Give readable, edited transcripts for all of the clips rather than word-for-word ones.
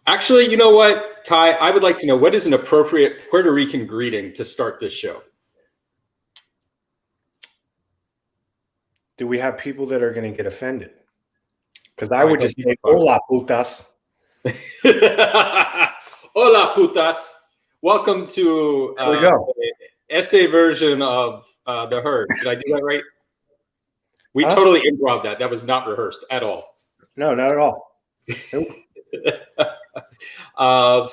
Actually, you know what, Kai? I would like to know, what is an appropriate Puerto Rican greeting to start this show? Do we have people that are going to get offended? Because I would just say, hola, putas. Hola, putas. Welcome to the essay version of The Herd. Did I do that right? We totally improv that. That was not rehearsed at all. No, not at all. Nope. I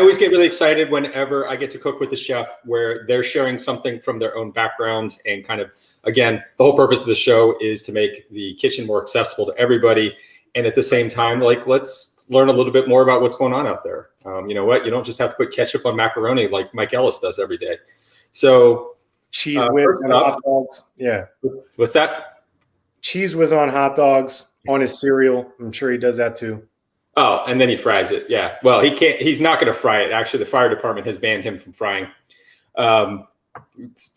always get really excited whenever I get to cook with a chef where they're sharing something from their own background, and kind of, again, the whole purpose of the show is to make the kitchen more accessible to everybody. And at the same time, like, let's learn a little bit more about what's going on out there. You know what? You don't just have to put ketchup on macaroni like Mike Ellis does every day. So cheese whiz on hot dogs. Yeah. What's that? Cheese whiz on hot dogs, on his cereal. I'm sure he does that too. Oh, and then he fries it. Yeah. Well, he can't. He's not going to fry it. Actually, the fire department has banned him from frying.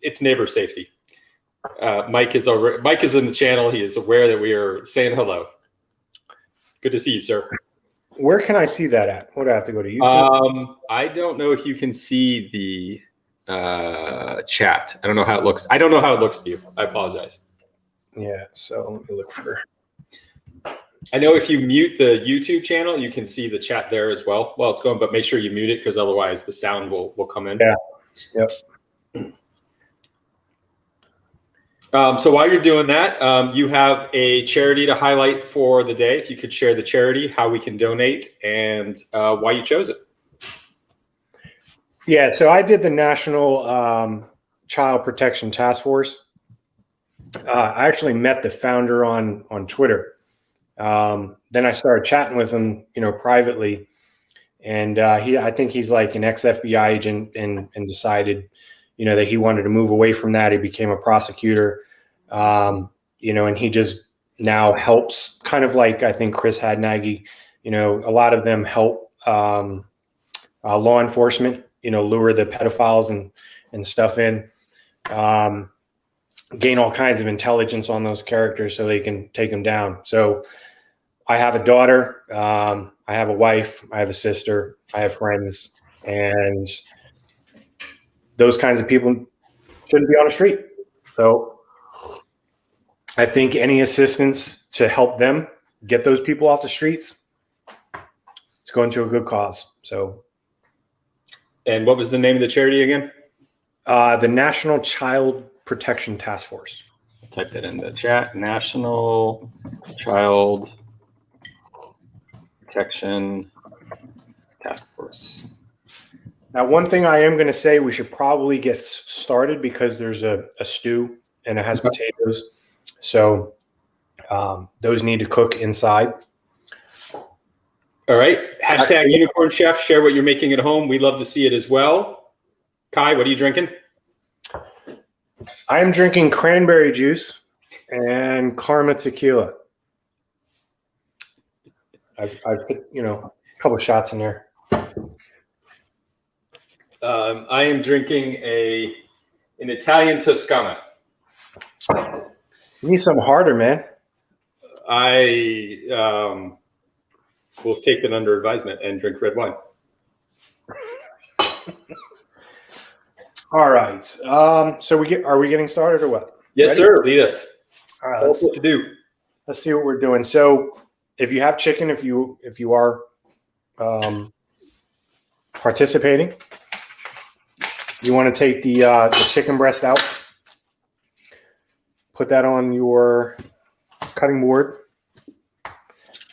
It's neighbor safety. Mike is in the channel. He is aware that we are saying hello. Good to see you, sir. Where can I see that at? What do I have to go to YouTube? I don't know if you can see the chat. I don't know how it looks. I don't know how it looks to you. I apologize. Yeah. So let me look for. I know if you mute the YouTube channel, you can see the chat there as well. Well, it's going, but make sure you mute it because otherwise the sound will come in. Yeah. Yep. So while you're doing that, you have a charity to highlight for the day. If you could share the charity, how we can donate, and why you chose it. Yeah. So I did the National Child Protection Task Force. I actually met the founder on Twitter. Then I started chatting with him, privately, and I think he's like an ex-FBI agent, and decided, that he wanted to move away from that. He became a prosecutor, and he just now helps, kind of like, I think Chris Hadnagy, a lot of them help law enforcement, lure the pedophiles and stuff in, gain all kinds of intelligence on those characters so they can take them down. So I have a daughter, I have a wife, I have a sister, I have friends, and those kinds of people shouldn't be on the street. So I think any assistance to help them get those people off the streets, it's going to a good cause. So. And what was the name of the charity again? The National Child Protection Task Force. I'll type that in the chat. National Child Protection Task Force. Now, one thing I am going to say, we should probably get started because there's a stew and it has potatoes. So those need to cook inside. All right. Hashtag Unicorn Chef. Share what you're making at home. We'd love to see it as well. Kai, what are you drinking? I am drinking cranberry juice and Karma tequila. I've put, a couple shots in there. I am drinking an Italian Toscana. You need something harder, man. I will take that under advisement and drink red wine. All right. So are we getting started or what? Yes, ready? Sir. Lead us. All right. Tell us what to do. Let's see what we're doing. So if you have chicken, if you are participating, you want to take the chicken breast out, put that on your cutting board,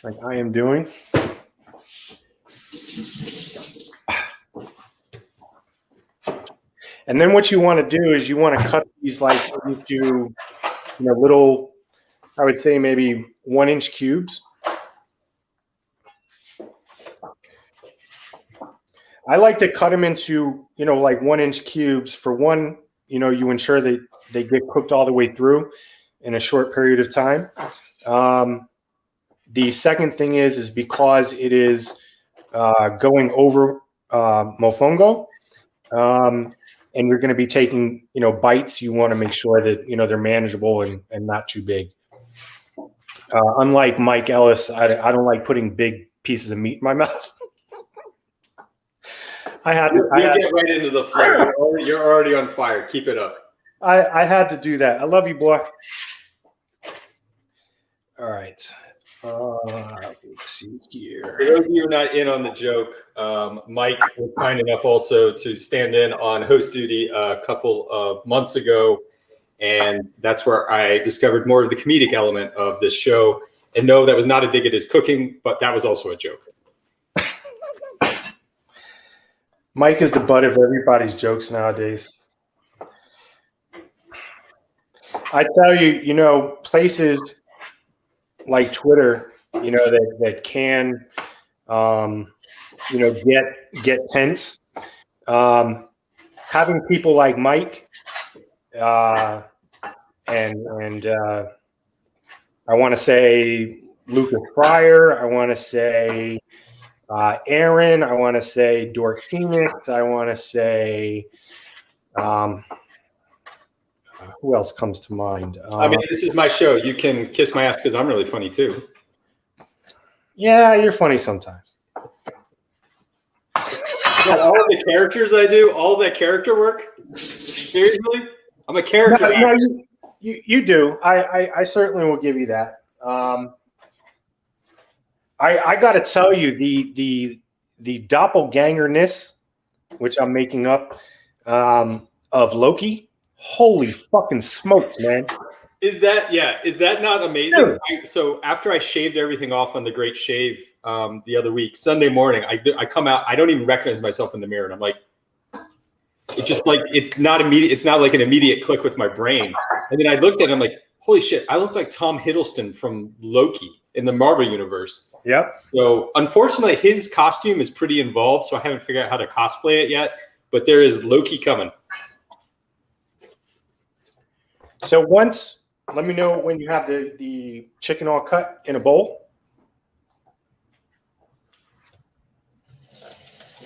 like I am doing. And then what you want to do is you want to cut these like into little, I would say maybe 1-inch cubes. I like to cut them into, like 1-inch cubes. For one, you ensure that they get cooked all the way through in a short period of time. The second thing is because it is going over Mofongo, and you're going to be taking, bites, you want to make sure that, they're manageable and not too big. Unlike Mike Ellis, I don't like putting big pieces of meat in my mouth. You'll get right into the flow. You're already on fire. Keep it up. I had to do that. I love you, boy. All right. Let's see here. For those of you who are not in on the joke, Mike was kind enough also to stand in on host duty a couple of months ago. And that's where I discovered more of the comedic element of this show. And no, that was not a dig at his cooking, but that was also a joke. Mike is the butt of everybody's jokes nowadays. I tell you, places like Twitter, that can, get tense. Having people like Mike, and I want to say Lucas Fryer, I want to say Aaron, I want to say Dork Phoenix, I want to say who else comes to mind? I mean, this is my show. You can kiss my ass because I'm really funny too. Yeah, you're funny sometimes. Yeah, all of the characters I do, all that character work. Seriously, I'm a character. No, you do. I certainly will give you that. I got to tell you the doppelgangerness, which I'm making up, of Loki. Holy fucking smokes, man! Is that not amazing? So after I shaved everything off on the Great Shave the other week, Sunday morning, I come out. I don't even recognize myself in the mirror, and I'm like, it's not immediate. It's not like an immediate click with my brain. And then I looked at it, I'm like, holy shit! I look like Tom Hiddleston from Loki in the Marvel universe. Yep. So unfortunately, his costume is pretty involved, so I haven't figured out how to cosplay it yet. But there is Loki coming. So let me know when you have the chicken all cut in a bowl.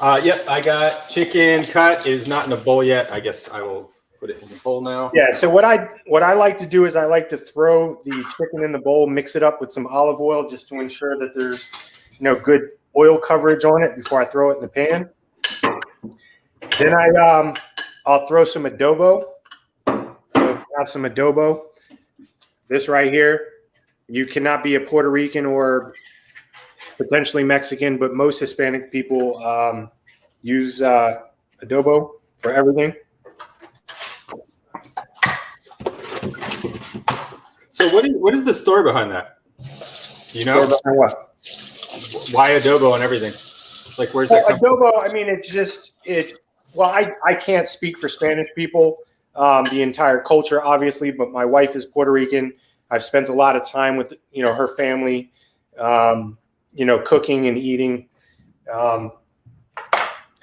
Yep, I got chicken cut. It is not in a bowl yet. I guess I will put it in the bowl now. Yeah. So what I like to do is I like to throw the chicken in the bowl, mix it up with some olive oil just to ensure that there's good oil coverage on it before I throw it in the pan. Then I'll throw some adobo. Have some adobo. This right here, you cannot be a Puerto Rican or potentially Mexican, but most Hispanic people use adobo for everything. So what is the story behind that? Story behind what? Why adobo and everything? Like, where's that come adobo? I mean, I can't speak for Spanish people. The entire culture, obviously, but my wife is Puerto Rican. I've spent a lot of time with, her family, cooking and eating.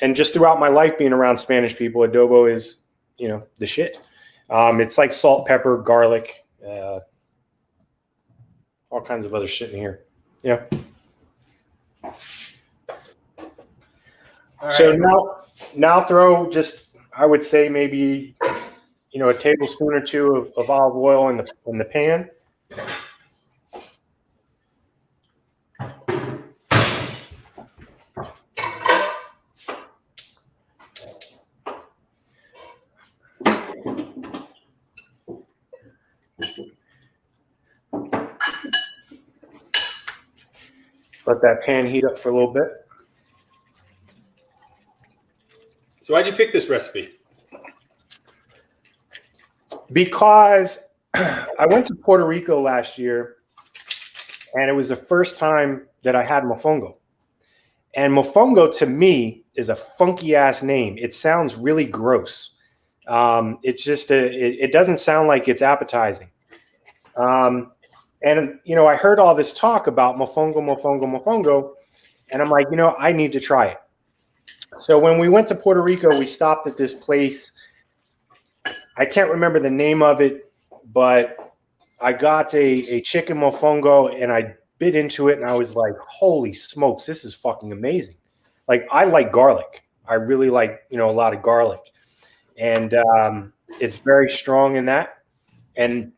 And just throughout my life being around Spanish people, adobo is, the shit. It's like salt, pepper, garlic, all kinds of other shit in here. Yeah. Right. So now throw just, I would say maybe, a tablespoon or two of olive oil in the pan. Let that pan heat up for a little bit. So why'd you pick this recipe? Because I went to Puerto Rico last year, and it was the first time that I had mofongo. And mofongo, to me, is a funky-ass name. It sounds really gross. It's just it doesn't sound like it's appetizing. And, I heard all this talk about mofongo, and I'm like, I need to try it. So when we went to Puerto Rico, we stopped at this place. I can't remember the name of it, but I got a chicken mofongo and I bit into it and I was like, holy smokes, this is fucking amazing. Like, I like garlic. I really like, a lot of garlic. And it's very strong in that. And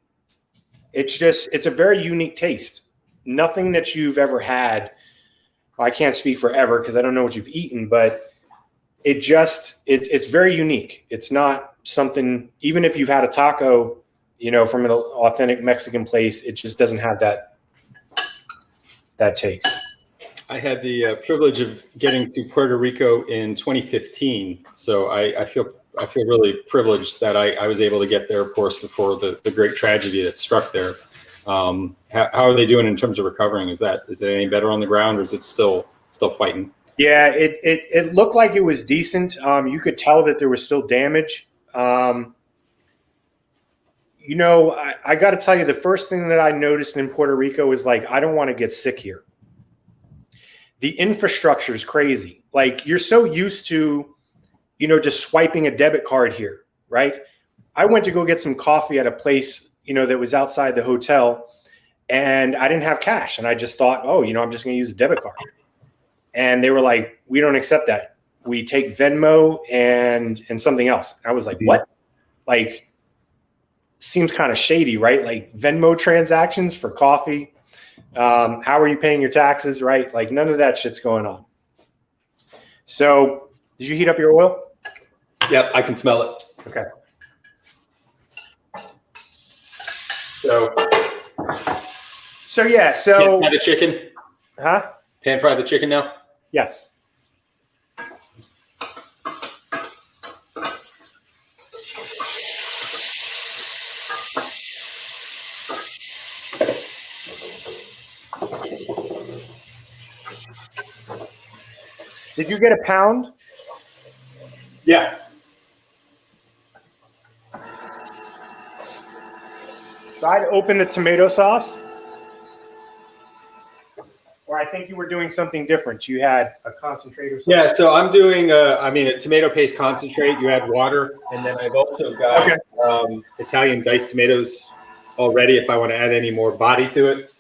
it's a very unique taste. Nothing that you've ever had I can't speak forever because I don't know what you've eaten, but it's very unique. It's not something, even if you've had a taco, from an authentic Mexican place, it just doesn't have that taste. I had the privilege of getting to Puerto Rico in 2015, so I feel really privileged that I was able to get there, of course, before the great tragedy that struck there. How are they doing in terms of recovering? Is it any better on the ground, or is it still fighting? Yeah, it looked like it was decent. You could tell that there was still damage. I got to tell you, the first thing that I noticed in Puerto Rico is like, I don't want to get sick here. The infrastructure is crazy. Like, you're so used to, just swiping a debit card here, right? I went to go get some coffee at a place, that was outside the hotel, and I didn't have cash. And I just thought, I'm just going to use a debit card. And they were like, we don't accept that. We take Venmo and something else. I was like, what? Like, seems kind of shady, right? Like, Venmo transactions for coffee. How are you paying your taxes, right? Like, none of that shit's going on. So, did you heat up your oil? Yep, I can smell it. Okay. So yeah. So pan fry the chicken. Huh? Pan fry the chicken now. Yes. Did you get a pound? Yeah. Try to open the tomato sauce. Or I think you were doing something different. You had a concentrate or something. Yeah, so I'm doing a tomato paste concentrate. You add water, and then I've also got Italian diced tomatoes already if I want to add any more body to it.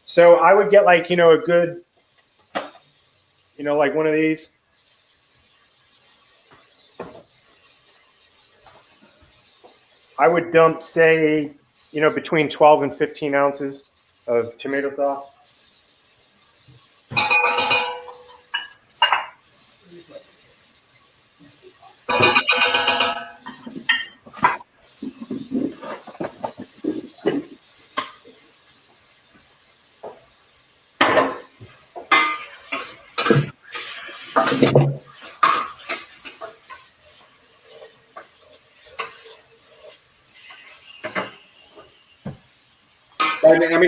So I would get like, a good, like one of these. I would dump, say, between 12 and 15 ounces of tomato sauce.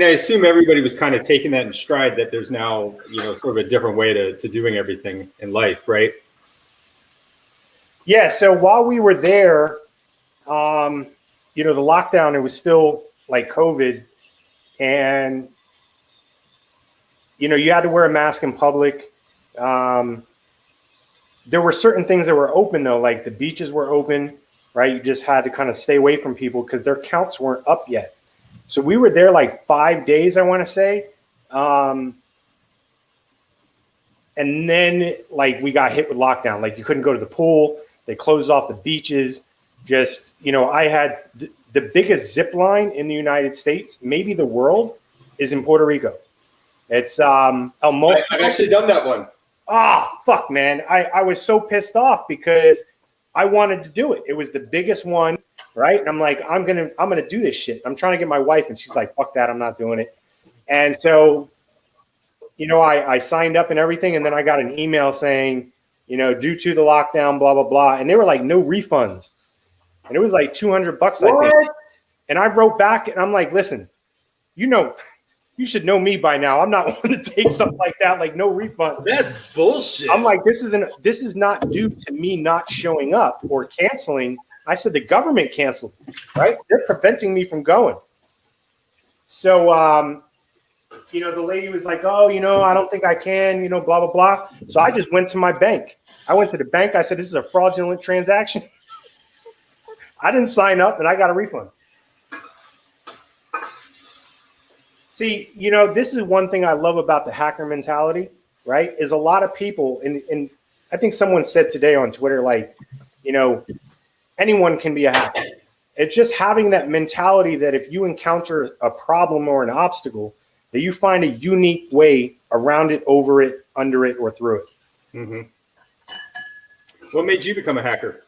I assume everybody was kind of taking that in stride, that there's now, sort of a different way to doing everything in life, right? Yeah. So while we were there, the lockdown, it was still like COVID, and, you had to wear a mask in public. There were certain things that were open though, like the beaches were open, right? You just had to kind of stay away from people because their counts weren't up yet. So we were there like 5 days, I want to say. And then like we got hit with lockdown. Like you couldn't go to the pool. They closed off the beaches. Just, I had the biggest zip line in the United States, maybe the world, is in Puerto Rico. It's El Mosto. I've actually done that one. Fuck, man. I was so pissed off because I wanted to do it. It was the biggest one. Right. And I'm like, I'm going to do this shit. I'm trying to get my wife. And she's like, fuck that. I'm not doing it. And so, I signed up and everything. And then I got an email saying, due to the lockdown, blah, blah, blah. And they were like, no refunds. And it was like $200, I think. And I wrote back and I'm like, listen, you should know me by now. I'm not one to take something like that. Like no refund. That's bullshit. I'm like, this is not due to me not showing up or canceling. I said the government canceled, right? They're preventing me from going. So, the lady was like, oh, I don't think I can, blah, blah, blah. So I just went to my bank. I went to the bank. I said, this is a fraudulent transaction. I didn't sign up and I got a refund. See, this is one thing I love about the hacker mentality, right? Is a lot of people, and I think someone said today on Twitter, like, anyone can be a hacker. It's just having that mentality that if you encounter a problem or an obstacle, that you find a unique way around it, over it, under it, or through it. Mm-hmm. What made you become a hacker?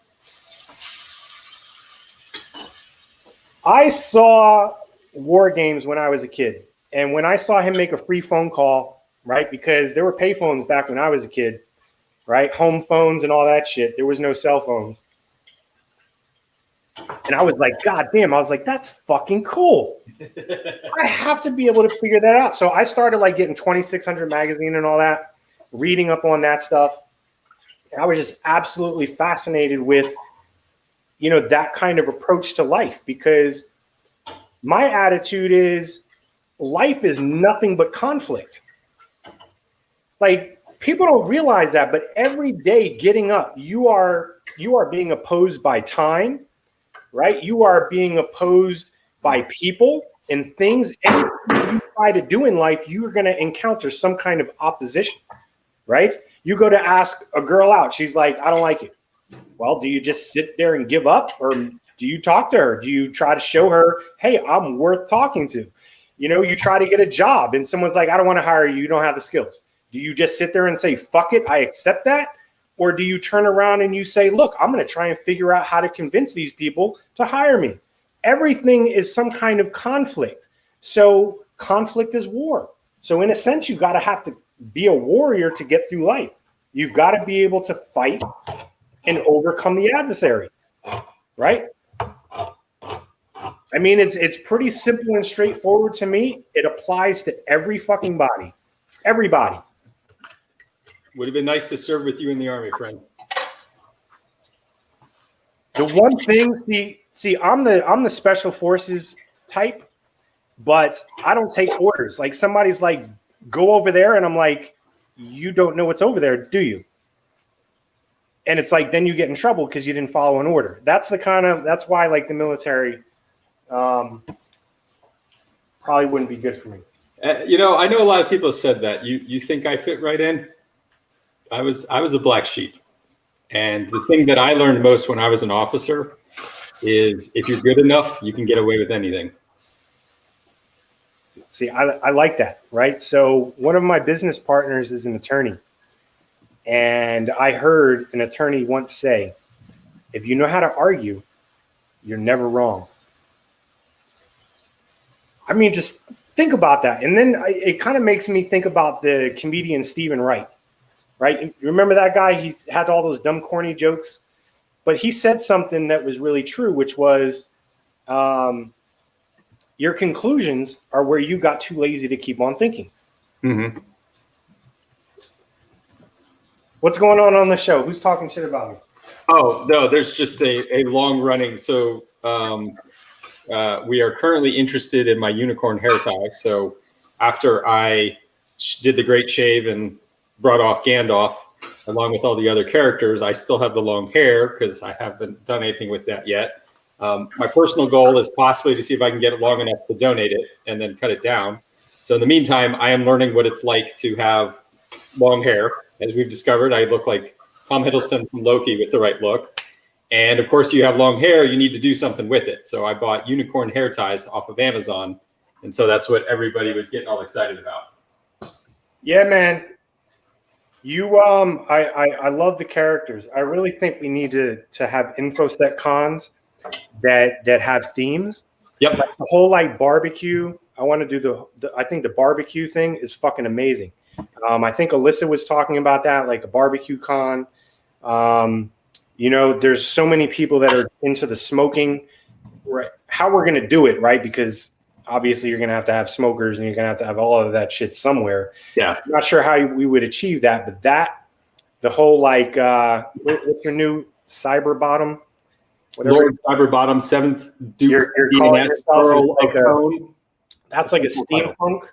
I saw War Games when I was a kid. And when I saw him make a free phone call, right, because there were pay phones back when I was a kid, right, home phones and all that shit. There was no cell phones. And I was like, God damn, I was like, that's fucking cool. I have to be able to figure that out. So I started like getting 2600 magazine and all that, reading up on that stuff. And I was just absolutely fascinated with, you know, that kind of approach to life, because my attitude is life is nothing but conflict. Like, people don't realize that, but every day getting up, you are being opposed by time, right? You are being opposed by people and things. Anything you try to do in life, you are going to encounter some kind of opposition, right? You go to ask a girl out. She's like, I don't like you. Well, do you just sit there and give up, or do you talk to her? Do you try to show her, hey, I'm worth talking to? You know, you try to get a job and someone's like, I don't want to hire you. You don't have the skills. Do you just sit there and say, fuck it, I accept that? Or do you turn around and you say, look, I'm going to try and figure out how to convince these people to hire me? Everything is some kind of conflict. So conflict is war. So in a sense, you got to have to be a warrior to get through life. You've got to be able to fight and overcome the adversary, right? I mean, it's pretty simple and straightforward to me. It applies to every fucking body. Everybody. Would have been nice to serve with you in the Army, friend. The one thing, see, I'm the special forces type, but I don't take orders. Like, somebody's like, go over there, and I'm like, you don't know what's over there, do you? And it's like, then you get in trouble because you didn't follow an order. That's why like the military probably wouldn't be good for me. You know, I know a lot of people have said that. You think I fit right in? I was a black sheep. And the thing that I learned most when I was an officer is if you're good enough, you can get away with anything. See, I like that, right? So one of my business partners is an attorney. And I heard an attorney once say, if you know how to argue, you're never wrong. I mean, just think about that. And then it kind of makes me think about the comedian Stephen Wright, right? You remember that guy? He had all those dumb, corny jokes. But he said something that was really true, which was your conclusions are where you got too lazy to keep on thinking. Mm-hmm. What's going on the show? Who's talking shit about me? Oh, no, there's just a long running. So we are currently interested in my unicorn hair tie. So after I did the great shave and brought off Gandalf, along with all the other characters, I still have the long hair because I haven't done anything with that yet. My personal goal is possibly to see if I can get it long enough to donate it and then cut it down. So in the meantime, I am learning what it's like to have long hair. As we've discovered, I look like Tom Hiddleston from Loki with the right look. And of course, you have long hair, you need to do something with it. So I bought unicorn hair ties off of Amazon. And so that's what everybody was getting all excited about. Yeah, man. I love the characters. I really think we need to have InfoSec cons that have themes. Yep. Like the whole like barbecue. I want to do I think the barbecue thing is fucking amazing. I think Alyssa was talking about that, like a barbecue con. You know, there's so many people that are into the smoking. Right? How we're going to do it, right? Because obviously you're going to have smokers and you're going to have all of that shit somewhere. Yeah. I'm not sure how we would achieve that, but the whole like, what's your new cyber bottom? Whatever. Lord Cyber Bottom, 7th Duke You're calling yourself Earl like of Cone. That's like a steampunk,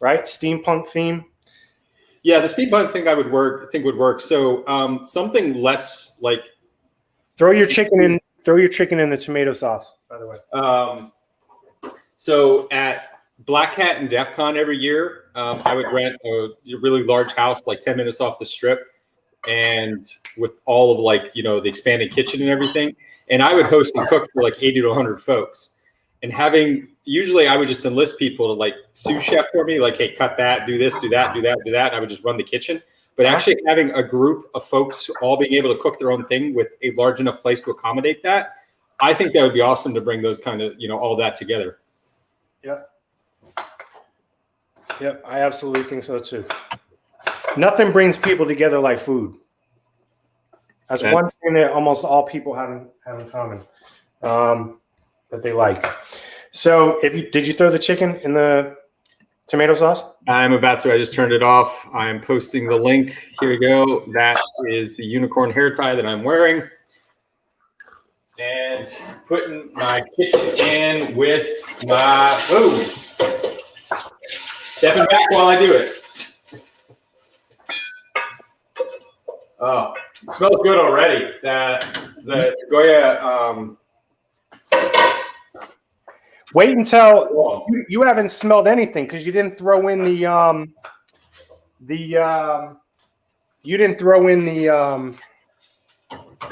right? Steampunk theme. Yeah, the steampunk thing would work. So something less like throw your chicken in the tomato sauce, by the way. So at Black Hat and DEF CON every year, I would rent a really large house, like 10 minutes off the strip, and with all of like, you know, the expanded kitchen and everything. And I would host and cook for like 80 to 100 folks. And having, usually I would just enlist people to like sous chef for me, like, hey, cut that, do this, do that, do that, do that. And I would just run the kitchen. But actually having a group of folks all being able to cook their own thing with a large enough place to accommodate that, I think that would be awesome to bring those kind of, all that together. Yep. Yep, I absolutely think so too. Nothing brings people together like food. That's one thing that almost all people have in common, that they like. So, did you throw the chicken in the tomato sauce? I'm about to. I just turned it off. I'm posting the link. Here we go. That is the unicorn hair tie that I'm wearing. And putting my chicken in with my, stepping back while I do it. Oh, it smells good already. The Goya. Wait until you haven't smelled anything because you didn't throw in the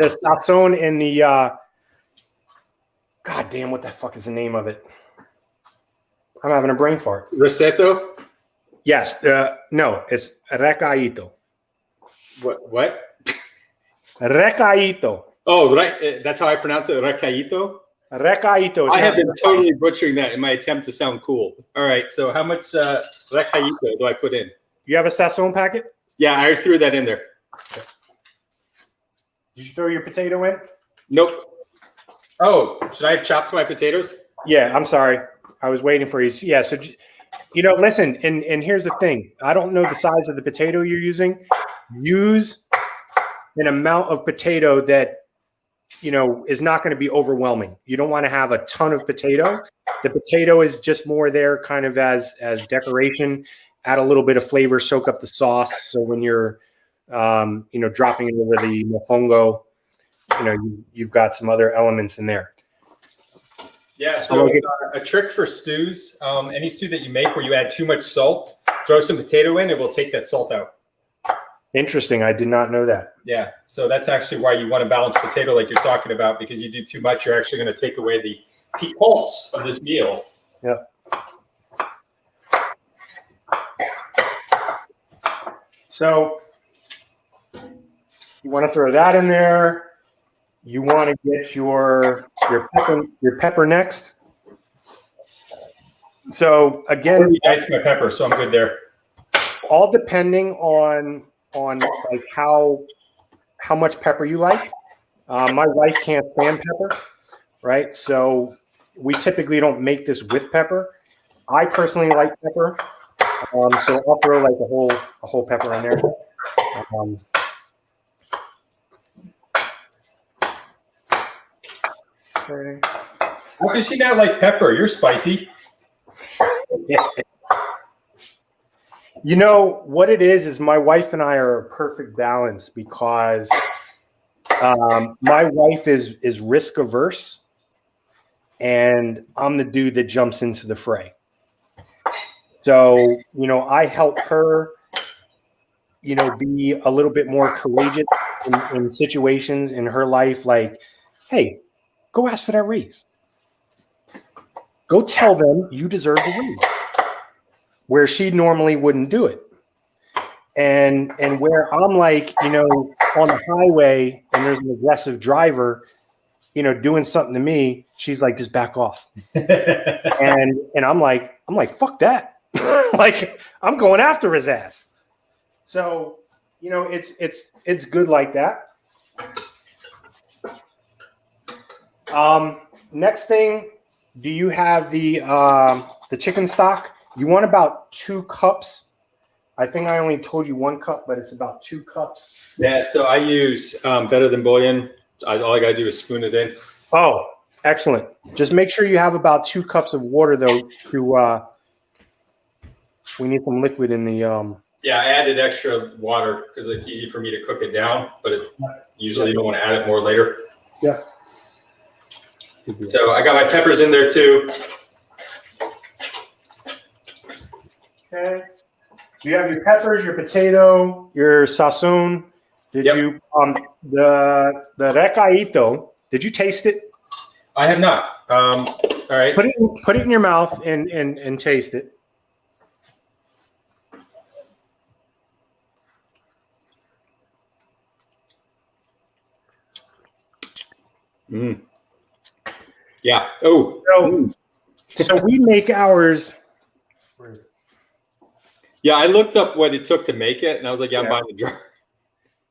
sazon in the God damn, what the fuck is the name of it? I'm having a brain fart. Recaito? Yes. No, it's Recaito. What? Recaito. Oh, right. That's how I pronounce it. Recaito. Recaito. I have been totally butchering that in my attempt to sound cool. All right. So how much recaito do I put in? You have a sazon packet? Yeah, I threw that in there. Okay. Did you throw your potato in? Nope. Oh, should I have chopped my potatoes? Yeah, I'm sorry. I was waiting for you. Yeah, so listen, and here's the thing. I don't know the size of the potato you're using. Use an amount of potato that is not going to be overwhelming. You don't want to have a ton of potato. The potato is just more there kind of as decoration. Add a little bit of flavor, soak up the sauce. So when you're dropping it over the mofongo, you've got some other elements in there. Yeah, so a trick for stews, any stew that you make where you add too much salt, throw some potato in, it will take that salt out. Interesting. I did not know that. Yeah, so that's actually why you want to balance potato like you're talking about, because you do too much, you're actually going to take away the piquance of this meal. Yeah. So you want to throw that in there. You want to get your pepper next. So again, I diced my pepper, so I'm good there. All depending on like how much pepper you like. My wife can't stand pepper, right? So we typically don't make this with pepper. I personally like pepper, so I'll throw like a whole pepper in there. Okay. How does she not like pepper? You're spicy. You know what it is my wife and I are a perfect balance because my wife is risk averse and I'm the dude that jumps into the fray. So, I help her, be a little bit more courageous in situations in her life. Like, hey, go ask for that raise. Go tell them you deserve the raise. Where she normally wouldn't do it. And where I'm like, on the highway and there's an aggressive driver, doing something to me, she's like, just back off. and I'm like, fuck that. Like, I'm going after his ass. So, it's good like that. Next thing, do you have the chicken stock? You want about 2 cups. I think I only told you 1 cup, but it's about 2 cups. Yeah, so I use better than bouillon. All I got to do is spoon it in. Oh, excellent. Just make sure you have about 2 cups of water, though, we need some liquid in the... Yeah, I added extra water because it's easy for me to cook it down, but it's usually you don't want to add it more later. Yeah. So I got my peppers in there too. Okay. You have your peppers, your potato, your sazon. Did you the recaito? Did you taste it? I have not. All right. Put it in your mouth and taste it. Mm. Yeah. Oh. So we make ours. Where is it? Yeah, I looked up what it took to make it, and I was like, I'm buying a jar.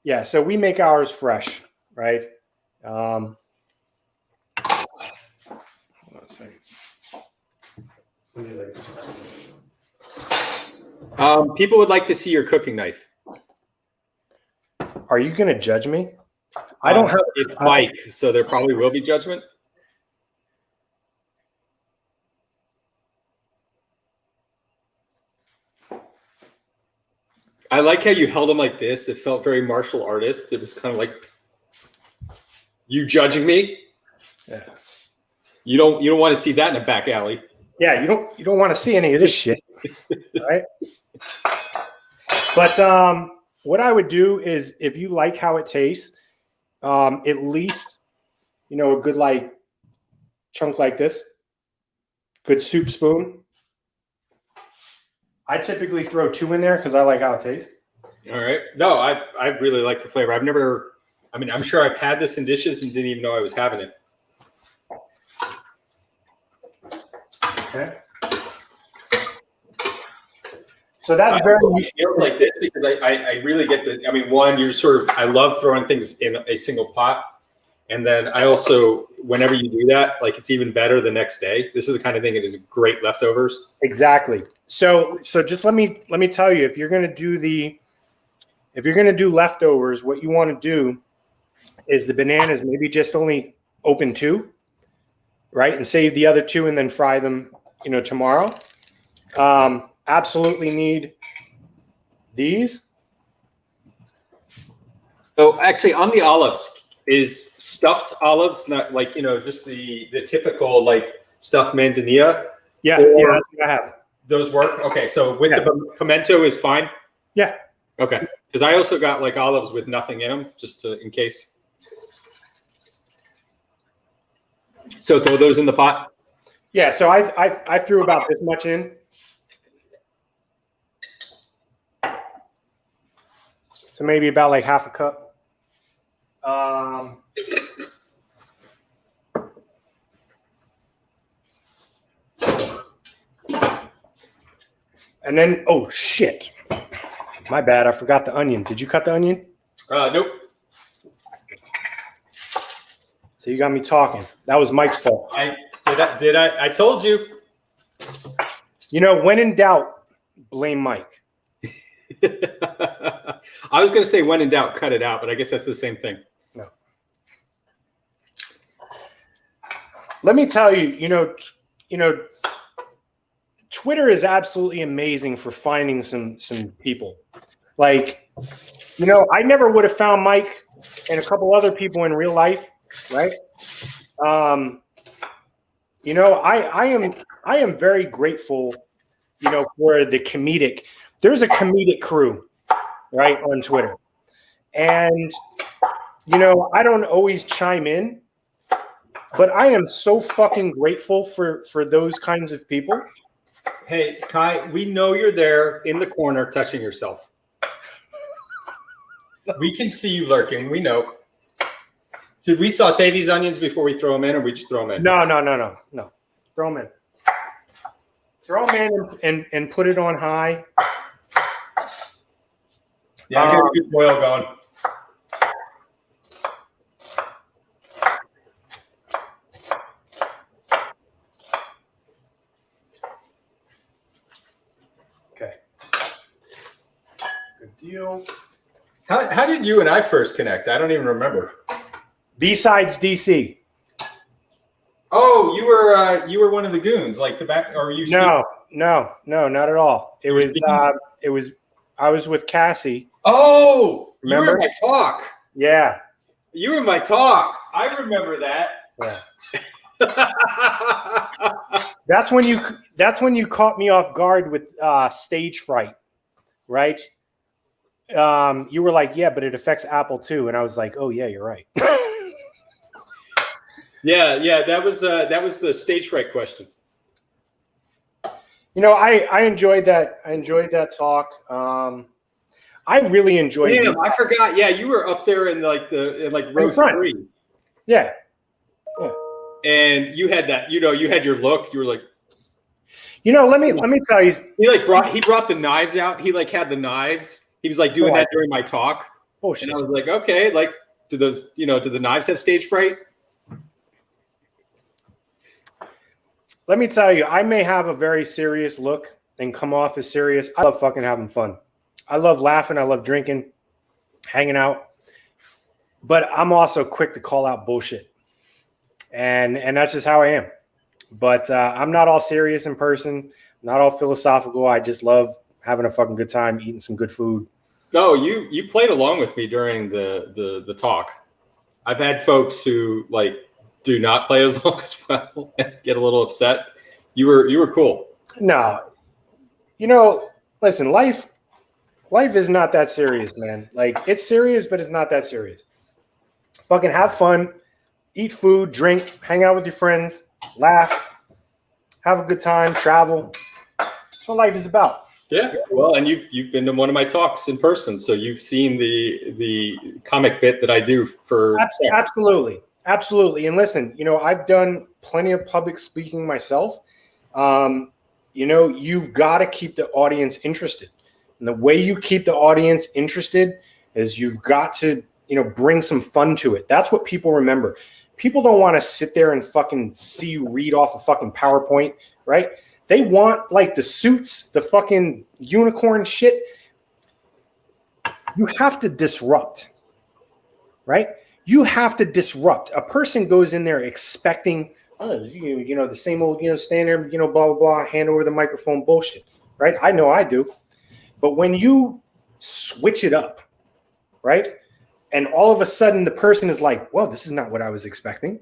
Yeah, so we make ours fresh, right? Hold on a second. People would like to see your cooking knife. Are you going to judge me? I don't have. It's Mike, so there probably will be judgment. I like how you held him like this. It felt very martial artist. It was kind of like you judging me. Yeah. You don't want to see that in a back alley. Yeah, you don't want to see any of this shit, right? But what I would do is, if you like how it tastes, at least a good like chunk like this, good soup spoon. I typically throw 2 in there because I like how it tastes. All right. No, I really like the flavor. I'm sure I've had this in dishes and didn't even know I was having it. Okay. So that's very feels like this because I really get one, you're sort of, I love throwing things in a single pot. And then I also, whenever you do that, like it's even better the next day. This is the kind of thing that is great leftovers. Exactly. So just let me tell you, if you're going to do leftovers, what you want to do is the bananas maybe just only open 2, right? And save the other 2 and then fry them, tomorrow. Absolutely need these. So actually on the olives, is stuffed olives not like, just the typical like stuffed manzanilla? Yeah, I have. Those work? Okay, so with the pimento is fine? Yeah. Okay, because I also got like olives with nothing in them, just in case. So throw those in the pot? Yeah, so I threw about this much in. So maybe about like half a cup. And then, oh shit, my bad. I forgot the onion. Did you cut the onion? Nope. So you got me talking. That was Mike's fault. I told you. When in doubt, blame Mike. I was going to say when in doubt, cut it out, but I guess that's the same thing. No. Let me tell you, Twitter is absolutely amazing for finding some people. Like, I never would have found Mike and a couple other people in real life, right? I am very grateful, for the comedic. There's a comedic crew, right, on Twitter. And, I don't always chime in, but I am so fucking grateful for those kinds of people. Hey, Kai, we know you're there in the corner touching yourself. We can see you lurking. We know. Should we saute these onions before we throw them in, or we just throw them in? No. Throw them in. Throw them in and put it on high. Yeah, I got a good boil going. Okay. Good deal. How did you and I first connect? I don't even remember. B-sides DC. Oh, you were one of the goons, like the back, or you? No, not at all. It was I was with Cassie. Oh, remember? You were my talk. Yeah. You were my talk. I remember that. Yeah. That's when you caught me off guard with stage fright, right? You were like, yeah, but it affects Apple too. And I was like, oh yeah, you're right. Yeah. That was the stage fright question. You know, I enjoyed that. I enjoyed that talk. I really enjoyed. Damn, I forgot. Yeah, you were up there in row 3. Yeah. And you had that. You had your look. You were like, let me tell you. He brought the knives out. He had the knives. He was doing that during my talk. Oh shit. And I was like, okay, do those, do the knives have stage fright? Let me tell you, I may have a very serious look and come off as serious. I love fucking having fun. I love laughing. I love drinking, hanging out. But I'm also quick to call out bullshit. And that's just how I am. But I'm not all serious in person, not all philosophical. I just love having a fucking good time, eating some good food. No, you played along with me during the talk. I've had folks who do not play as long as well and get a little upset. You were cool. No, listen, life is not that serious, man. It's serious, but it's not that serious. Fucking have fun, eat food, drink, hang out with your friends, laugh, have a good time, travel. That's what life is about. Yeah, well, and you've been to one of my talks in person, so you've seen the comic bit that I do for absolutely. And listen, I've done plenty of public speaking myself. You've got to keep the audience interested, and the way you keep the audience interested is you've got to bring some fun to it. That's what people remember. People don't want to sit there and fucking see you read off a fucking PowerPoint, right? They want the suits, the fucking unicorn shit. You have to disrupt, right? You have to disrupt. A person goes in there expecting, the same old, stand there, blah, blah, blah, hand over the microphone bullshit, right? I know I do. But when you switch it up, right? And all of a sudden the person is like, well, this is not what I was expecting.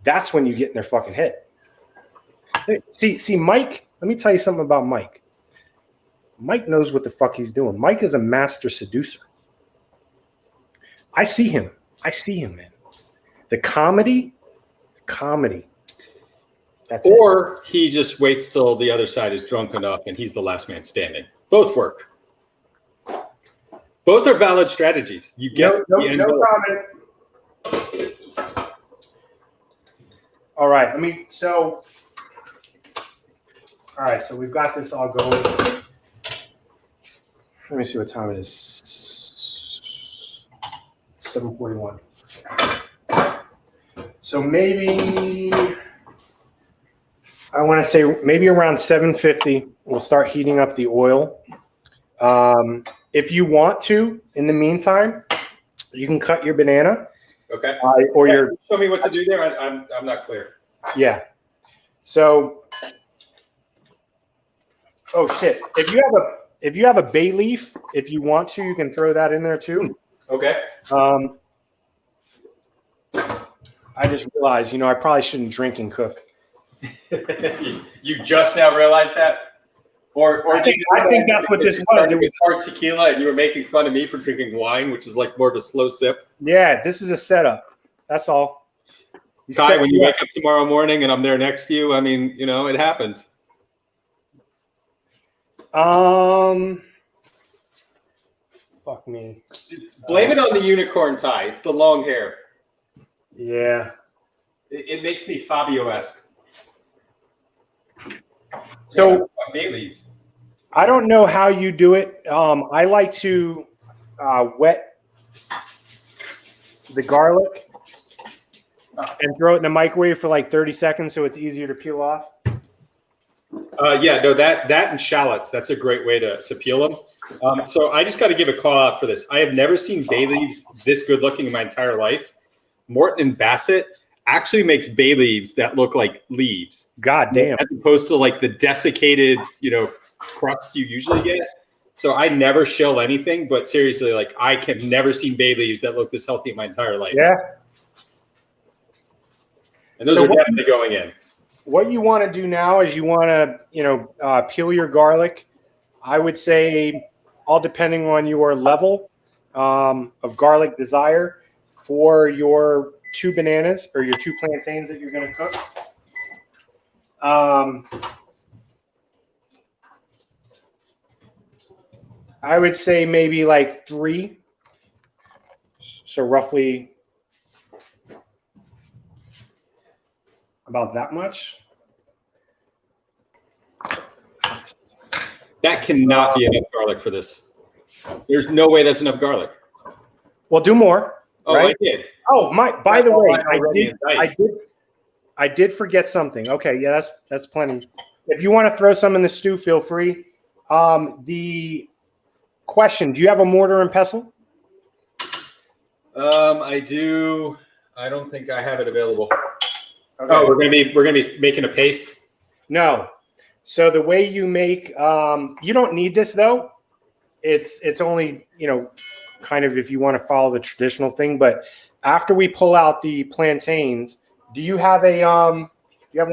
That's when you get in their fucking head. See, Mike, let me tell you something about Mike. Mike knows what the fuck he's doing. Mike is a master seducer. I see him, man. The comedy. That's or it. He just waits till the other side is drunk enough and he's the last man standing. Both work. Both are valid strategies. You get no comment. All right, all right, so we've got this all going. Let me see what time it is. 7:41. So maybe I want to say maybe around 7:50, we'll start heating up the oil. If you want to, in the meantime, you can cut your banana. Okay. Show me what to do there. I'm not clear. Yeah. So. Oh shit! If you have a bay leaf, if you want to, you can throw that in there too. Okay. I just realized, I probably shouldn't drink and cook. You just now realized that, or I think that's what this was. It was hard tequila, and you were making fun of me for drinking wine, which is more of a slow sip. Yeah, this is a setup. That's all. Ty, when you wake up tomorrow morning and I'm there next to you, it happened. Fuck me. Blame it on the unicorn tie. It's the long hair. Yeah. It makes me Fabio-esque. So bay leaves. I don't know how you do it. I like to wet the garlic and throw it in the microwave for 30 seconds so it's easier to peel off. That and shallots. That's a great way to peel them. So I just got to give a call out for this. I have never seen bay leaves this good looking in my entire life. Morton and Bassett actually makes bay leaves that look like leaves. God damn. As opposed to the desiccated, crusts you usually get. So I never shell anything, but seriously, I have never seen bay leaves that look this healthy in my entire life. Yeah. And those are definitely going in. What you want to do now is you want to, peel your garlic. I would say, all depending on your level of garlic desire, for your 2 bananas or your 2 plantains that you're going to cook. I would say maybe like 3. So roughly about that much. That cannot be enough garlic for this. There's no way that's enough garlic. Well, do more. Oh, right? I did. Oh, by the way, I did forget something. Okay, yeah, that's plenty. If you want to throw some in the stew, feel free. The question: do you have a mortar and pestle? I do. I don't think I have it available. Okay. Oh, we're gonna be making a paste. No. So the way you make, you don't need this though. It's only, kind of if you want to follow the traditional thing. But after we pull out the plantains, do you have one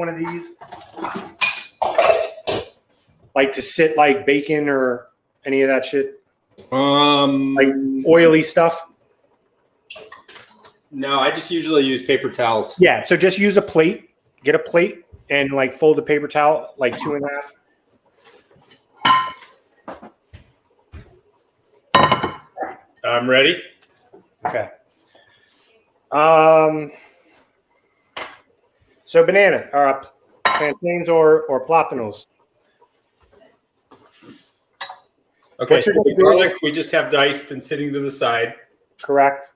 of these? Like to sit like bacon or any of that shit? Like oily stuff? No, I just usually use paper towels. Yeah, so just use a plate. Get a plate and like fold the paper towel like 2.5. I'm ready. Okay. So banana or plantains or plátanos. Okay, so the garlic we just have diced and sitting to the side. Correct.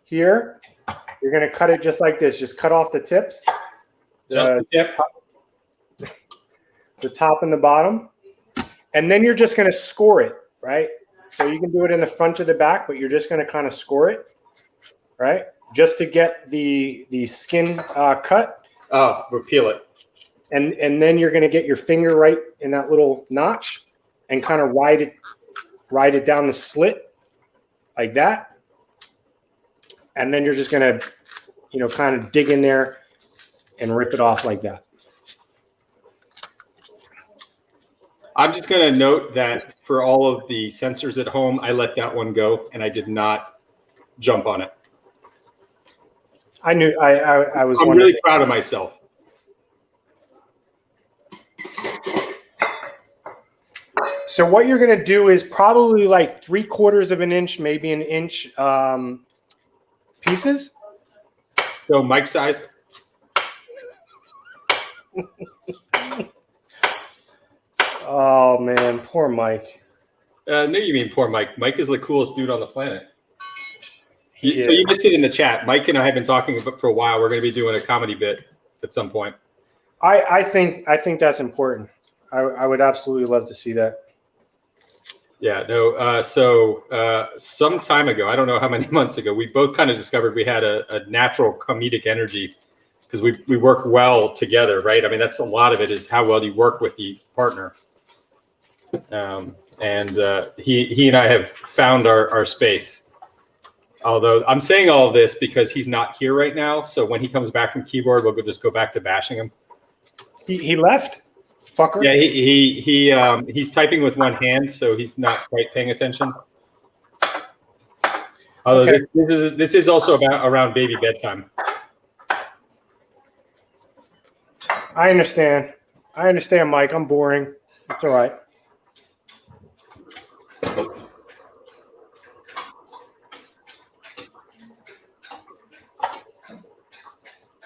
Here, you're going to cut it just like this. Just cut off the tips. Just the tip. The top and the bottom. And then you're just going to score it, right? So you can do it in the front or the back, but you're just going to kind of score it, right? Just to get the skin cut. Oh, we'll peel it. And then you're going to get your finger right in that little notch and kind of ride it down the slit like that. And then you're just going to, kind of dig in there and rip it off like that. I'm just going to note that for all of the sensors at home, I let that one go and I did not jump on it. I knew I was. I'm really proud of myself. So what you're going to do is probably like 3/4 of an inch, maybe an inch pieces. So Mike sized. Oh man, poor Mike. No, you mean poor Mike. Mike is the coolest dude on the planet. So you missed it in the chat. Mike and I have been talking for a while. We're going to be doing a comedy bit at some point. I think that's important. I would absolutely love to see that. Yeah, no. So some time ago, I don't know how many months ago, we both kind of discovered we had a natural comedic energy because we work well together, right? I mean, that's a lot of it is how well you work with the partner. And he and I have found our space. Although I'm saying all of this because he's not here right now. So when he comes back from keyboard, we'll just go back to bashing him. He left? Fucker. Yeah, he's typing with one hand, so he's not quite paying attention. Although okay. this is also around baby bedtime. I understand, Mike. I'm boring. It's all right.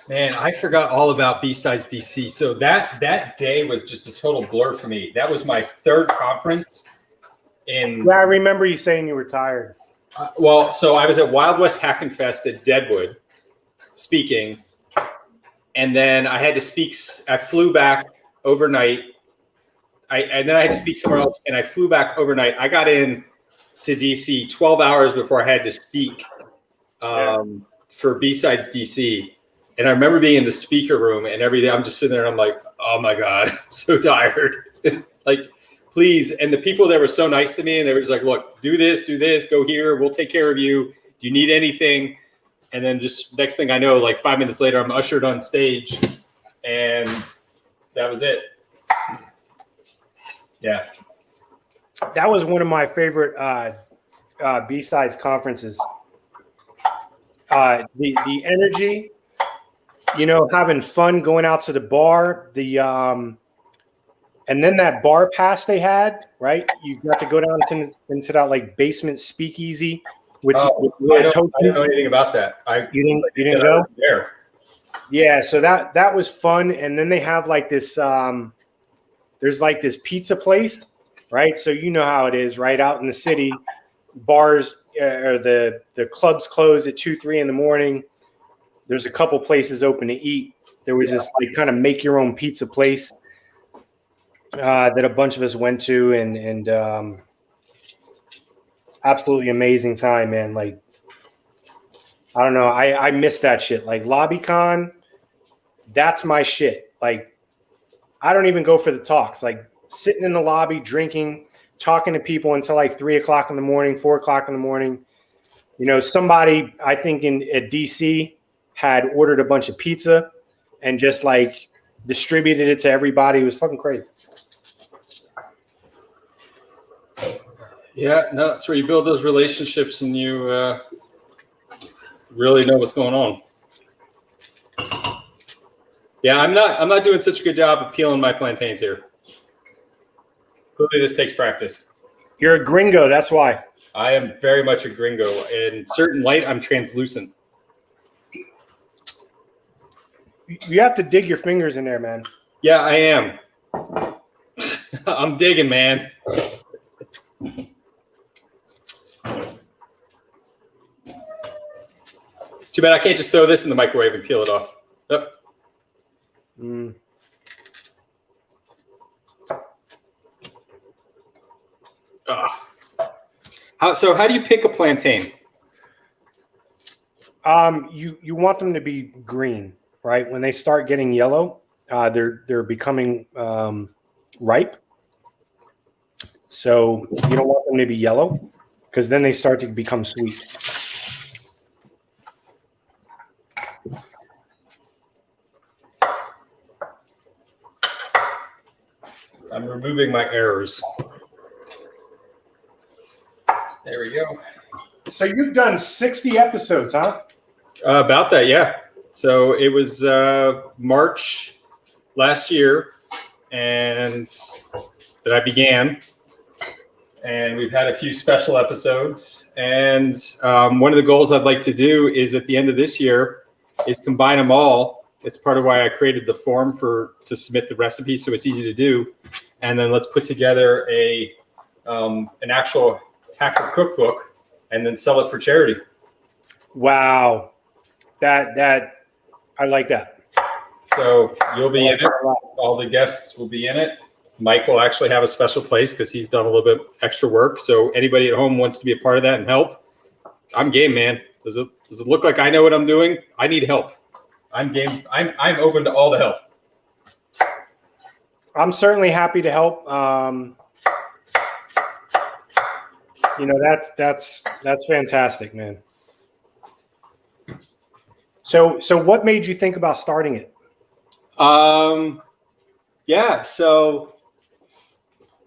Man, I forgot all about B-Sides DC. So that day was just a total blur for me. That was my third conference. Yeah, I remember you saying you were tired. So I was at Wild West Hack and Fest at Deadwood speaking. And then I had to speak. I flew back overnight. And then I had to speak somewhere else. And I flew back overnight. I got in to DC 12 hours before I had to speak for B-Sides DC. And I remember being in the speaker room and everything. I'm just sitting there and I'm like, oh my God, I'm so tired. It's like, please. And the people that were so nice to me and they were just like, look, do this, go here. We'll take care of you. Do you need anything? And then just next thing I know, like 5 minutes later, I'm ushered on stage and that was it. Yeah. That was one of my favorite B-Sides conferences. The energy, having fun, going out to the bar, and then that bar pass they had, right? You got to go down into that like basement speakeasy with I don't know anything about that. You didn't go there. Yeah, so that was fun. And then they have like this there's like this pizza place, right? So you know how it is, right? Out in the city, bars or the clubs close at 2-3 in the morning. There's a couple places open to eat. There was this like kind of make your own pizza place that a bunch of us went to, and absolutely amazing time, man. Like, I don't know, I miss that shit. Like LobbyCon, that's my shit. Like, I don't even go for the talks. Like sitting in the lobby, drinking, talking to people until like 3 o'clock in the morning, 4 o'clock in the morning. Somebody I think at DC had ordered a bunch of pizza and just like distributed it to everybody. It was fucking crazy. Yeah, no, that's where you build those relationships and you really know what's going on. Yeah, I'm not doing such a good job of peeling my plantains here. Clearly, this takes practice. You're a gringo, that's why. I am very much a gringo. In certain light, I'm translucent. You have to dig your fingers in there, man. Yeah, I am. I'm digging, man. Too bad I can't just throw this in the microwave and peel it off. Yep. How do you pick a plantain? You want them to be green, right? When they start getting yellow, they're becoming ripe. So you don't want them to be yellow because then they start to become sweet. I'm removing my errors. There we go. So you've done 60 episodes, huh? About that, yeah. So it was March last year, and that I began. And we've had a few special episodes. And one of the goals I'd like to do is at the end of this year is combine them all. It's part of why I created the form to submit the recipe, so it's easy to do. And then let's put together an actual hacker cookbook and then sell it for charity. Wow, that I like that. So you'll be in it. All the guests will be in it. Mike will actually have a special place because he's done a little bit extra work. So anybody at home wants to be a part of that and help, I'm game, man. Does it look like I know what I'm doing? I need help. I'm game. I'm open to all the help. I'm certainly happy to help. That's fantastic, man. So what made you think about starting it? Yeah. So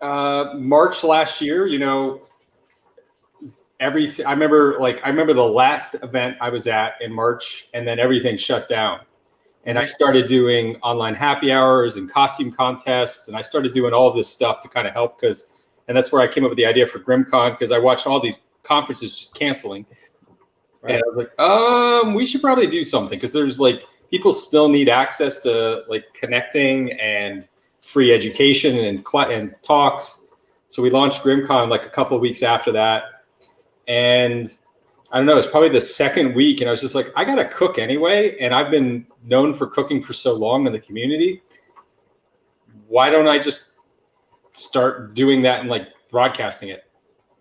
March last year, everything. I remember the last event I was at in March, and then everything shut down. And I started doing online happy hours and costume contests, and I started doing all of this stuff to kind of help and that's where I came up with the idea for GrimCon, because I watched all these conferences just canceling. Right. And I was like, we should probably do something, because there's people still need access to connecting and free education and talks. So we launched GrimCon a couple of weeks after that. And I don't know, it's probably the second week, and I was just like, I got to cook anyway. And I've been known for cooking for so long in the community. Why don't I just start doing that and broadcasting it?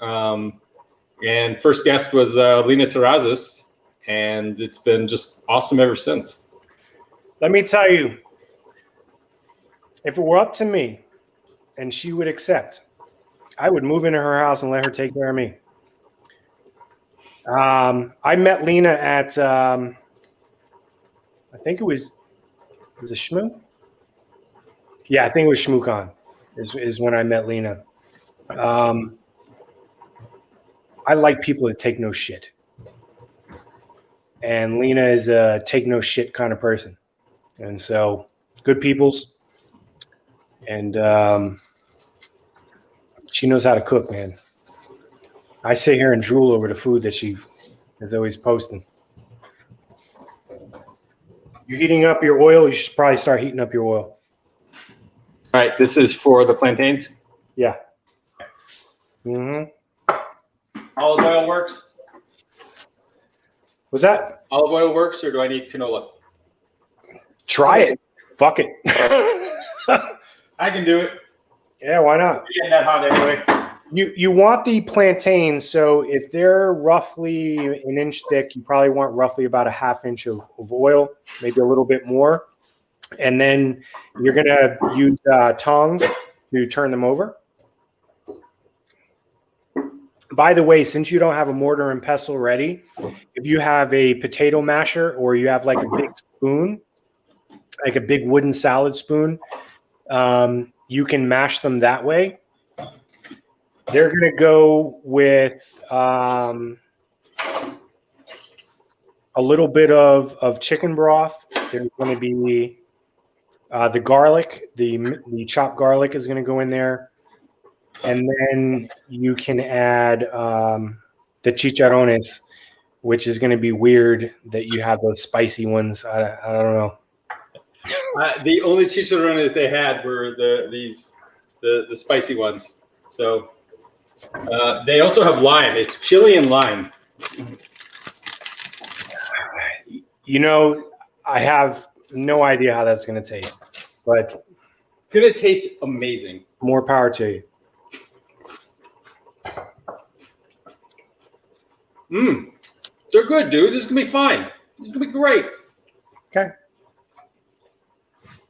And first guest was Lena Terrazas, and it's been just awesome ever since. Let me tell you, if it were up to me and she would accept, I would move into her house and let her take care of me. I met Lena at, I think it was it Shmoo? Yeah, I think it was ShmooCon is when I met Lena. I like people that take no shit. and Lena is a take no shit kind of person. And so good peoples. And she knows how to cook, man. I sit here and drool over the food that she is always posting. You heating up your oil? You should probably start heating up your oil. All right, this is for the plantains. Yeah. Mm-hmm. Olive oil works. Was that? Olive oil works, or do I need canola? Try it. Fuck it. I can do it. Yeah, why not? It's getting that hot anyway. You want the plantains, so if they're roughly an inch thick, you probably want roughly about a half inch of oil, maybe a little bit more. And then you're going to use tongs to turn them over. By the way, since you don't have a mortar and pestle ready, if you have a potato masher or you have like a big spoon, like a big wooden salad spoon, you can mash them that way. They're going to go with a little bit of chicken broth. There's going to be the garlic, the chopped garlic is going to go in there. And then you can add the chicharrones, which is going to be weird that you have those spicy ones. I don't know. The only chicharrones they had were the spicy ones. So they also have lime. It's chili and lime. You know, I have no idea how that's going to taste, but it's going to taste amazing. More power to you. They're good, dude. This is going to be fine. This is going to be great. Okay.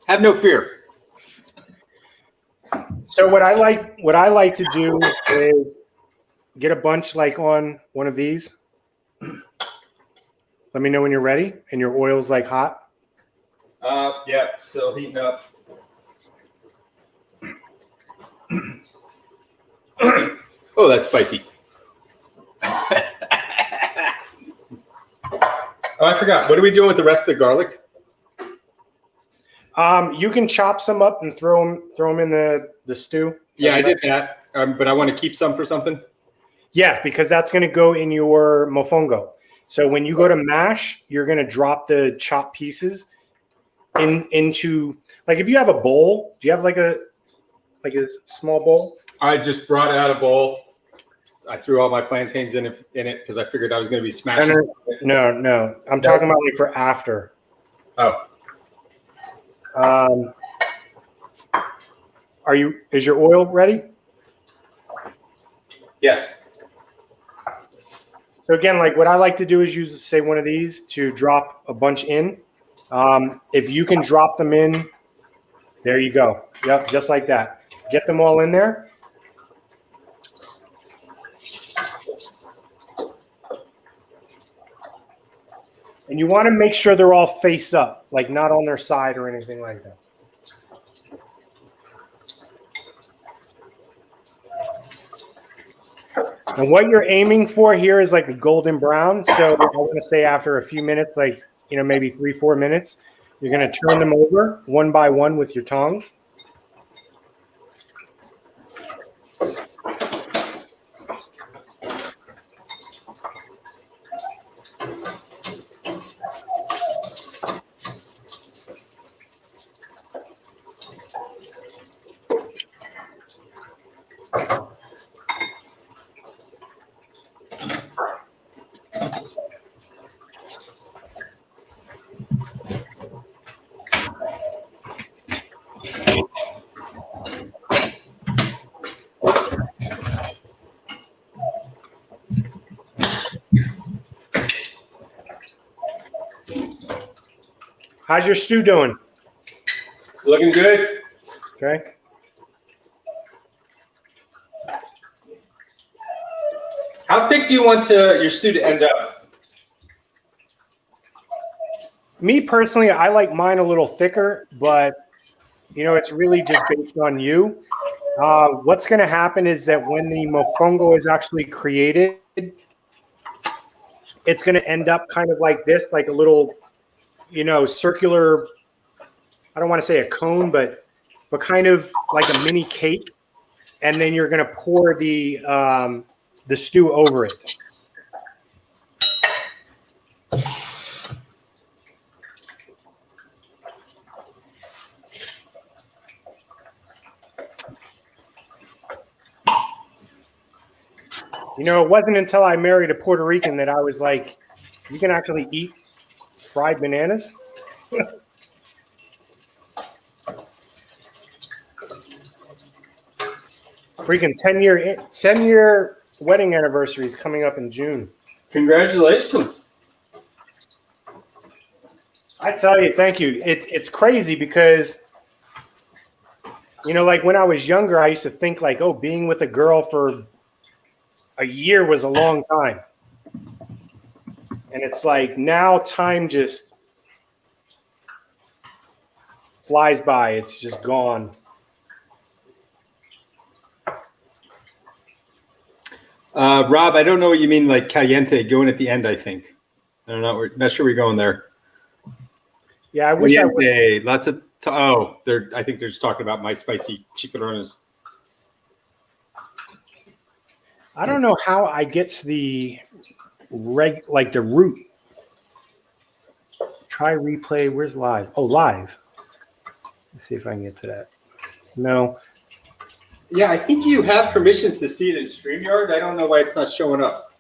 Have no fear. So what I like to do is get a bunch like on one of these. Let me know when you're ready and your oil's like hot. Yeah, still heating up. Oh, that's spicy. Oh, I forgot. What are we doing with the rest of the garlic? You can chop some up and throw them in the stew. Yeah, I did that, but I want to keep some for something. Yeah, because that's going to go in your mofongo. So when you go to mash, you're going to drop the chopped pieces into, like, if you have a bowl. Do you have like a small bowl? I just brought out a bowl. I threw all my plantains in it because I figured I was going to be smashing. No. I'm talking about like for after. Oh. Is your oil ready? Yes. So again, like what I like to do is use, say, one of these to drop a bunch in. If you can drop them in, there you go. Yep, just like that. Get them all in there. And you want to make sure they're all face up, like not on their side or anything like that. And what you're aiming for here is like a golden brown. So I want to say after a few minutes, like, maybe 3-4 minutes, you're going to turn them over one by one with your tongs. How's your stew doing? It's looking good. Okay. How thick do you want your stew to end up? Me personally, I like mine a little thicker, but it's really just based on you. What's going to happen is that when the mofongo is actually created, it's going to end up kind of like this, like a little, circular. I don't want to say a cone, but kind of like a mini cake. And then you're going to pour the stew over it. It wasn't until I married a Puerto Rican that I was like, you can actually eat fried bananas? Freaking 10-year wedding anniversary is coming up in June. Congratulations. I tell you, thank you. It's crazy because, like when I was younger, I used to think like, oh, being with a girl for a year was a long time. And it's like now time just flies by. It's just gone. Rob, I don't know what you mean, like caliente, going at the end, I think. I don't know. We're not sure we're going there. Yeah, I wish caliente, I would. lots of, I think they're just talking about my spicy chicharrones. I don't know how I get to the the root. Try replay. Where's live? Oh, live. Let's see if I can get to that. No. Yeah, I think you have permissions to see it in StreamYard. I don't know why it's not showing up.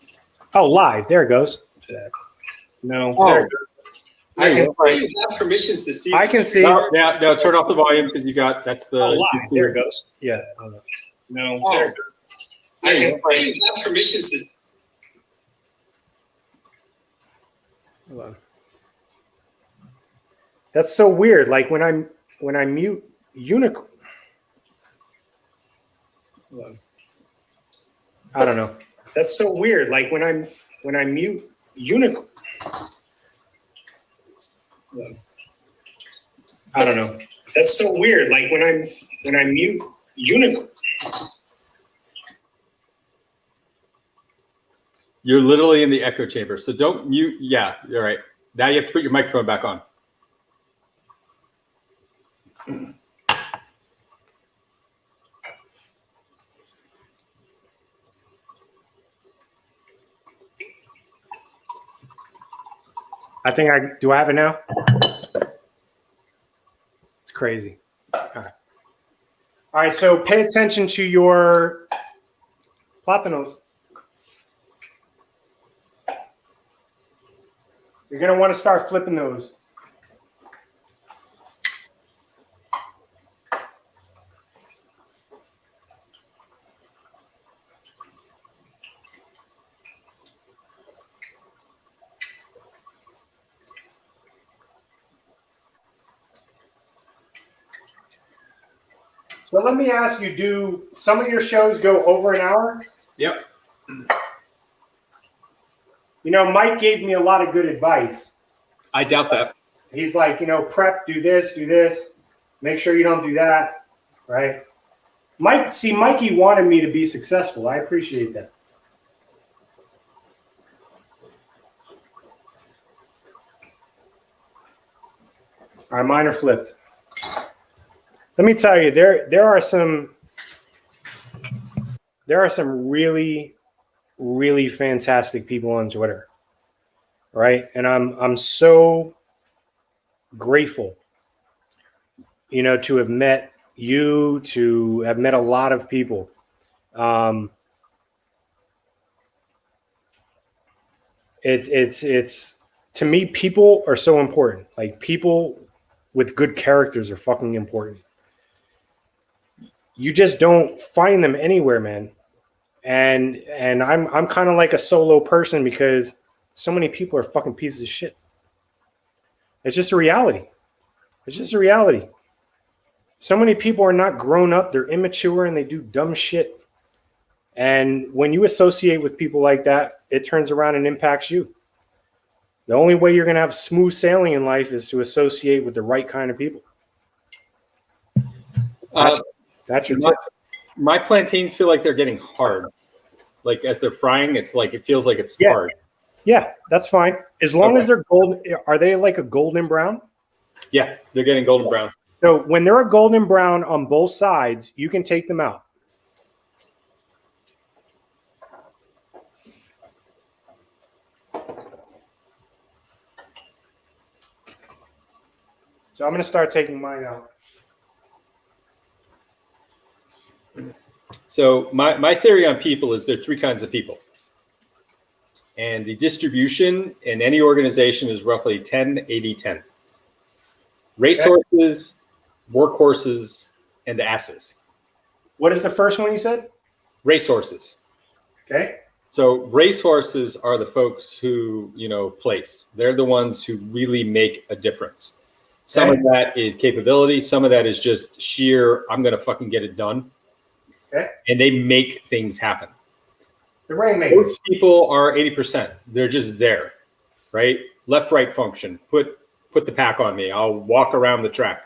Oh, live. There it goes. No. Oh. There it goes. You have permissions to see it. I can see. No, turn off the volume because that's the. Oh, live. There it goes. Yeah. No. Oh. There it goes. You have permissions to. Hold on. That's so weird. Like when I mute unicorn. I don't know. That's so weird. Like when I mute unicorn. I don't know. That's so weird. Like when I mute unicorn. You're literally in the echo chamber, so don't mute. Yeah, you're right. Now you have to put your microphone back on. Do I have it now? It's crazy. All right, so pay attention to your plátanos. You're going to want to start flipping those. So let me ask you, do some of your shows go over an hour? Yep. Mike gave me a lot of good advice. I doubt that. He's like, prep, do this. Make sure you don't do that, right? Mikey wanted me to be successful. I appreciate that. All right, mine are flipped. Let me tell you, there are some really, really fantastic people on Twitter, right? And I'm so grateful, to have met you, to have met a lot of people. It's to me, people are so important. Like people with good characters are fucking important. You just don't find them anywhere, man. And I'm kind of like a solo person because so many people are fucking pieces of shit. It's just a reality. So many people are not grown up. They're immature and they do dumb shit. And when you associate with people like that, it turns around and impacts you. The only way you're going to have smooth sailing in life is to associate with the right kind of people. That's your tip. My plantains feel like they're getting hard. Like as they're frying, it's like it feels like it's hard. Yeah, that's fine. As long as they're golden. Are they like a golden brown? Yeah, they're getting golden brown. So when they're a golden brown on both sides, you can take them out. So I'm going to start taking mine out. So my theory on people is there are three kinds of people. And the distribution in any organization is roughly 10, 80, 10. Racehorses, workhorses, and asses. What is the first one you said? Racehorses. Okay. So racehorses are the folks who, place. They're the ones who really make a difference. Some of that is capability. Some of that is just sheer, I'm going to fucking get it done. Okay. And they make things happen. The rainmakers. Most people are 80%. They're just there, right? Left-right function. Put the pack on me. I'll walk around the track.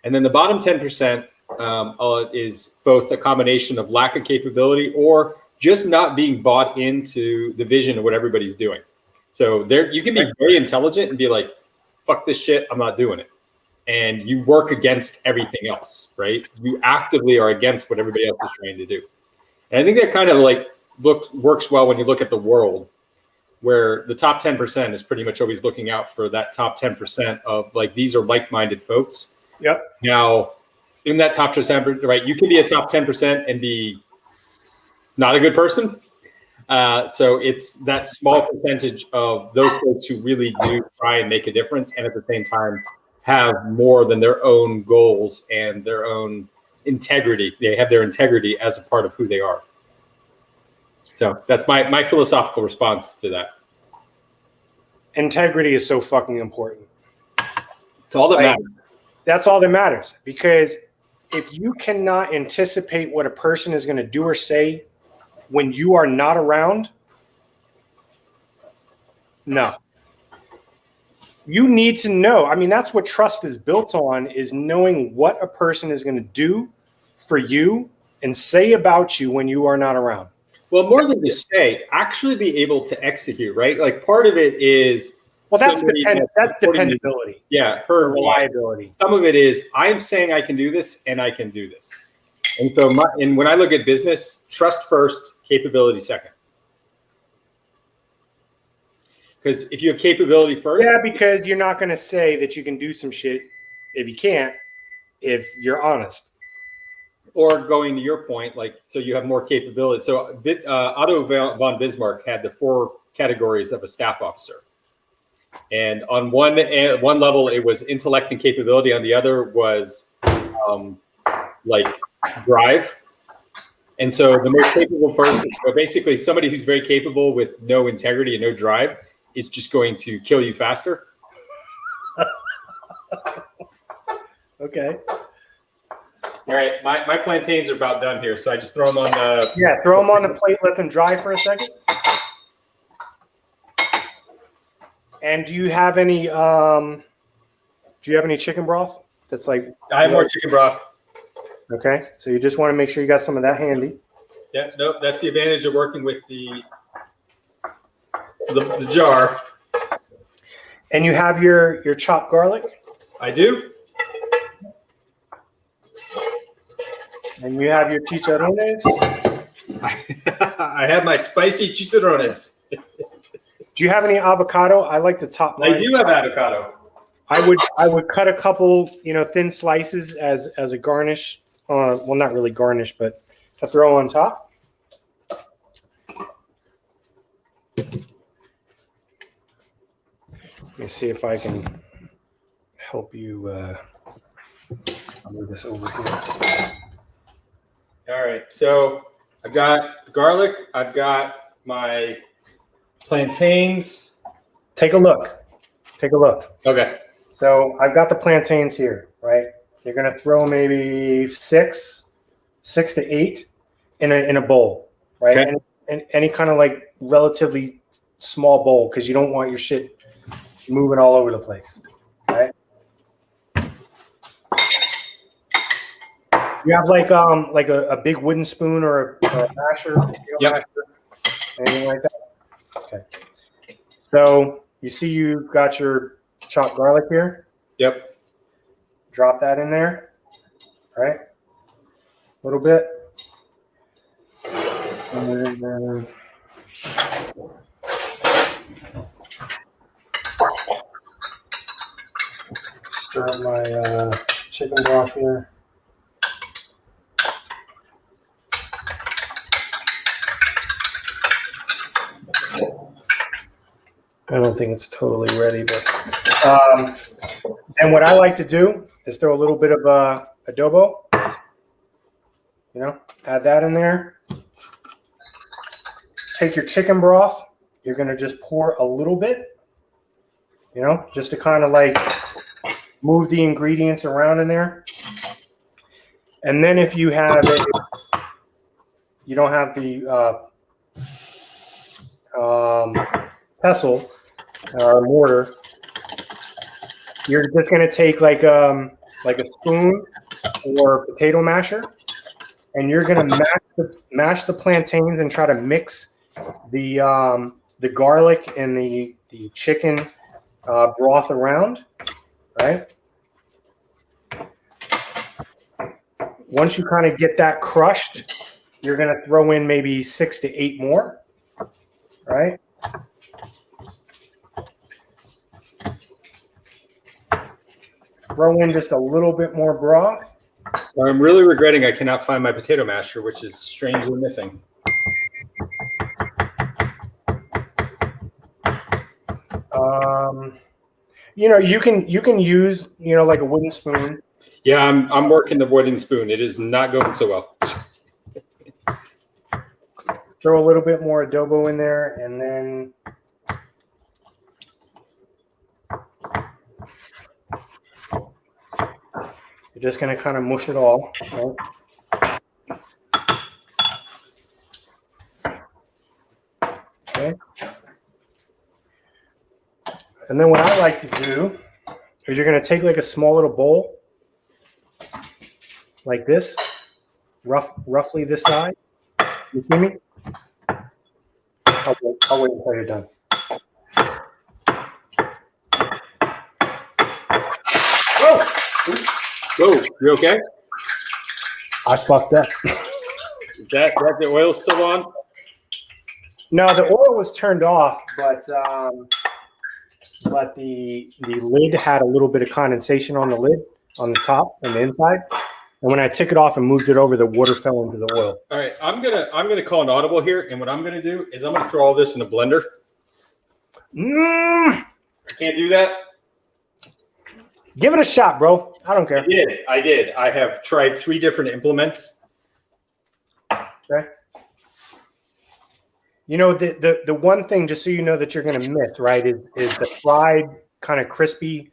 And then the bottom 10% is both a combination of lack of capability or just not being bought into the vision of what everybody's doing. So there, you can be very intelligent and be like, fuck this shit, I'm not doing it. And you work against everything else, right? You actively are against what everybody else is trying to do. And I think that kind of works well when you look at the world, where the top 10% is pretty much always looking out for that top 10% of these are like-minded folks. Yep. Now, in that top 10%, right, you can be a top 10% and be not a good person. So it's that small percentage of those folks who really do try and make a difference, and at the same time have more than their own goals and their own integrity. They have their integrity as a part of who they are. So that's my philosophical response to that. Integrity is so fucking important. It's all that matters. That's all that matters, because if you cannot anticipate what a person is going to do or say when you are not around, no. You need to know. I mean, that's what trust is built on, is knowing what a person is going to do for you and say about you when you are not around. Well, more than just say, actually be able to execute, right? Like part of it is... Well, that's dependability. Yeah, reliability. Some of it is, I'm saying I can do this, and I can do this. And so when I look at business, trust first, capability second. Because if you have capability first... Yeah, because you're not going to say that you can do some shit if you can't, if you're honest. Or going to your point, so you have more capability. So Otto von Bismarck had the 4 categories of a staff officer. And on one level, it was intellect and capability. On the other was drive. And so the most capable person, so basically somebody who's very capable with no integrity and no drive, is just going to kill you faster. Okay. All right, my plantains are about done here, so I just throw them on the... Yeah, throw them on the plate, let them dry for a second. And do you have any chicken broth? That's I have more chicken broth. Okay, so you just want to make sure you got some of that handy. Yeah, nope, that's the advantage of working with the jar. And you have your chopped garlic? I do. And you have your chicharrones? I have my spicy chicharrones. Do you have any avocado? I like the top line. I do have avocado. I would cut a couple, thin slices as a garnish. Well, not really garnish, but to throw on top. Let me see if I can help you. I'll move this over here. All right, so I've got the garlic. I've got my plantains. Take a look. Okay. So I've got the plantains here, right? You're going to throw maybe 6 to 8 in a bowl, right? Okay. And any kind of relatively small bowl, because you don't want your shit moving all over the place, right? You have a big wooden spoon or a masher, Yep. masher, anything like that. Okay. So you see you've got your chopped garlic here. Yep. Drop that in there, right? A little bit. And then, start my chicken broth here. I don't think it's totally ready, but and what I like to do is throw a little bit of adobo. You know, add that in there. Take your chicken broth. You're gonna just pour a little bit. You know, just to kind of like move the ingredients around in there. And then if you have it, you don't have the pestle or mortar, you're just going to take like a spoon or potato masher, and you're going to mash the plantains and try to mix the garlic and the chicken broth around, right? Once you kind of get that crushed, you're going to throw in maybe 6 to 8 more, right? Throw in just a little bit more broth. I'm really regretting I cannot find my potato masher, which is strangely missing. You know, you can use, you know, like a wooden spoon. Yeah, I'm working the wooden spoon. It is not going so well. Throw a little bit more adobo in there, and then you're just going to kind of mush it all. Right? Okay. And then what I like to do is you're going to take like a small little bowl, like this, roughly this size. You see me? I'll wait until you're done. Whoa, you okay? I fucked up. Is that the oil still on? No, the oil was turned off, but the lid had a little bit of condensation on the lid, on the top and the inside. And when I took it off and moved it over, the water fell into the oil. All right, I'm gonna call an audible here, and what I'm gonna do is I'm gonna throw all this in a blender. I can't do that. Give it a shot, bro. I don't care. I did. I have tried 3 different implements. Okay. You know, the one thing, just so you know, that you're going to miss, right, is the fried kind of crispy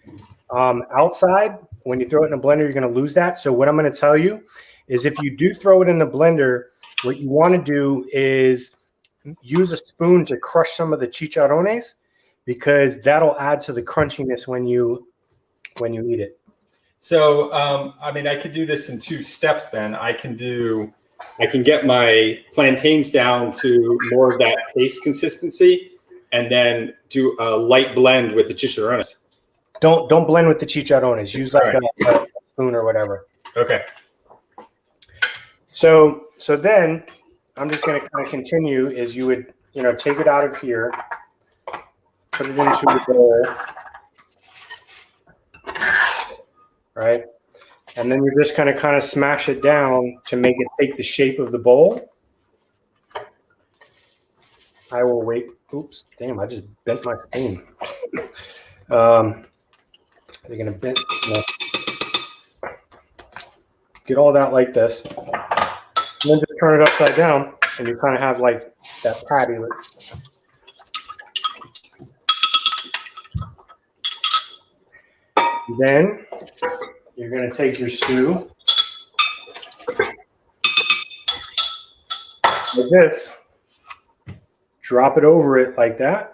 outside. When you throw it in a blender, you're going to lose that. So what I'm going to tell you is if you do throw it in the blender, what you want to do is use a spoon to crush some of the chicharrones, because that'll add to the crunchiness when you eat it. So, I mean, I could do this in 2 steps then. I can get my plantains down to more of that paste consistency, and then do a light blend with the chicharrones. Don't blend with the chicharrones. Use like a spoon or whatever. Okay. So then I'm just going to kind of continue. Is you would, you know, take it out of here, put it into the bowl, right? And then you're just going to kind of smash it down to make it take the shape of the bowl. I will wait. Oops, damn, I just bent my spoon. They're going to bend. No. Get all that like this. And then just turn it upside down, and you kind of have like that patty. Then you're going to take your stew like this, drop it over it like that.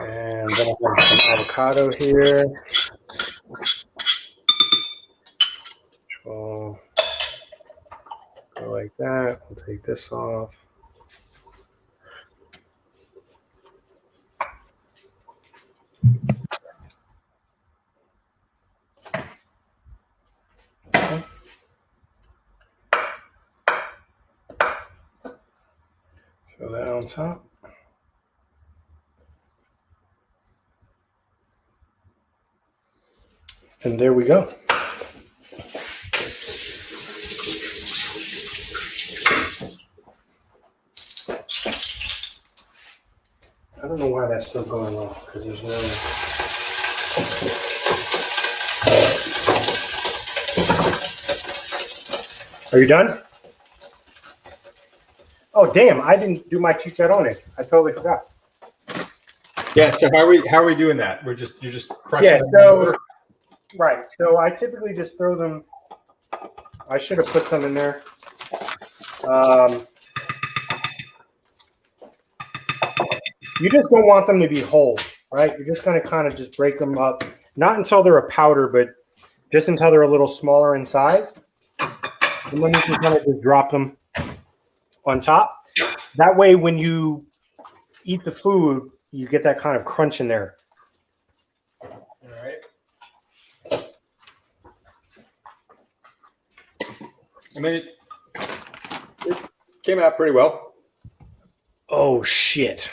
And then I'll have some avocado here. like that. We'll take this off. Okay. Throw that on top. And there we go. I don't know why that's still going off, because there's no... Are you done? Oh, damn, I didn't do my chicharrones. I totally forgot. Yeah, so how are we doing that? You're just crushing Yeah, them so, over? right. So I typically just throw them... I should have put some in there. You just don't want them to be whole, right? You're just going to kind of just break them up. Not until they're a powder, but just until they're a little smaller in size. And then you can kind of just drop them on top. That way, when you eat the food, you get that kind of crunch in there. All right. I mean, it came out pretty well. Oh, shit.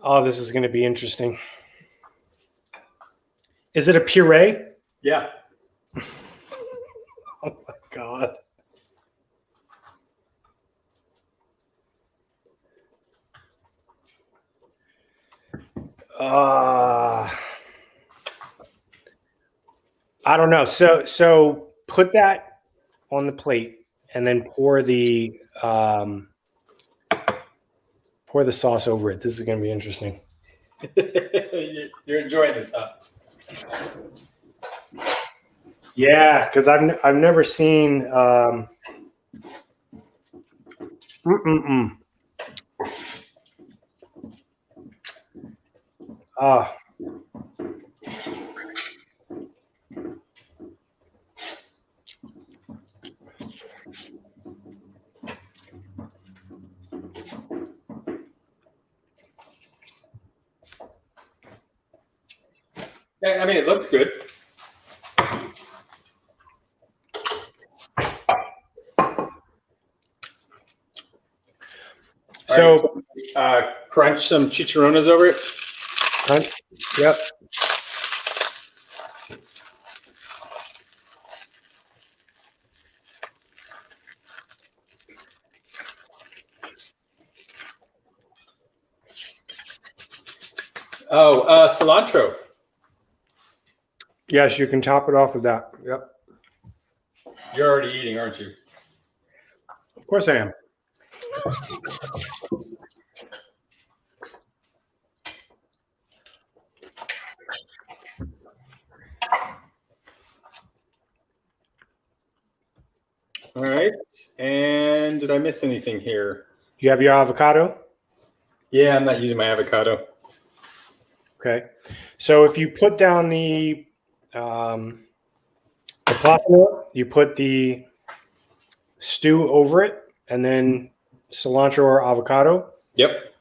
Oh, this is going to be interesting. Is it a puree? Yeah. Oh, my God. I don't know. So put that on the plate and then pour the sauce over it. This is going to be interesting. You're enjoying this, huh? Yeah, because I've never seen. Ah. Yeah, I mean, it looks good. So, crunch some chicharrones over it. Yep. Oh, cilantro. Yes, you can top it off with that. Yep. You're already eating, aren't you? Of course I am. All right. And did I miss anything here? You have your avocado? Yeah, I'm not using my avocado. Okay. So if you put down the plátano, you put the stew over it, and then cilantro or avocado. Yep.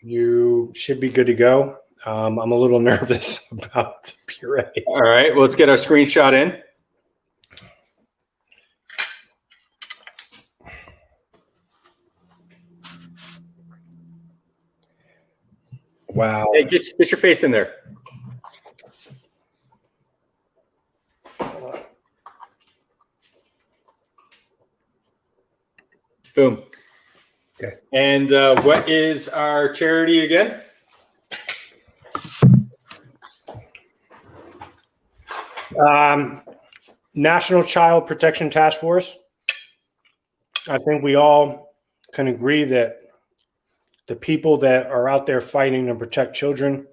You should be good to go. I'm a little nervous about the puree. All right. Well, let's get our screenshot in. Wow. Hey, get your face in there. Boom. Okay. And what is our charity again? National Child Protection Task Force. I think we all can agree that the people that are out there fighting to protect children,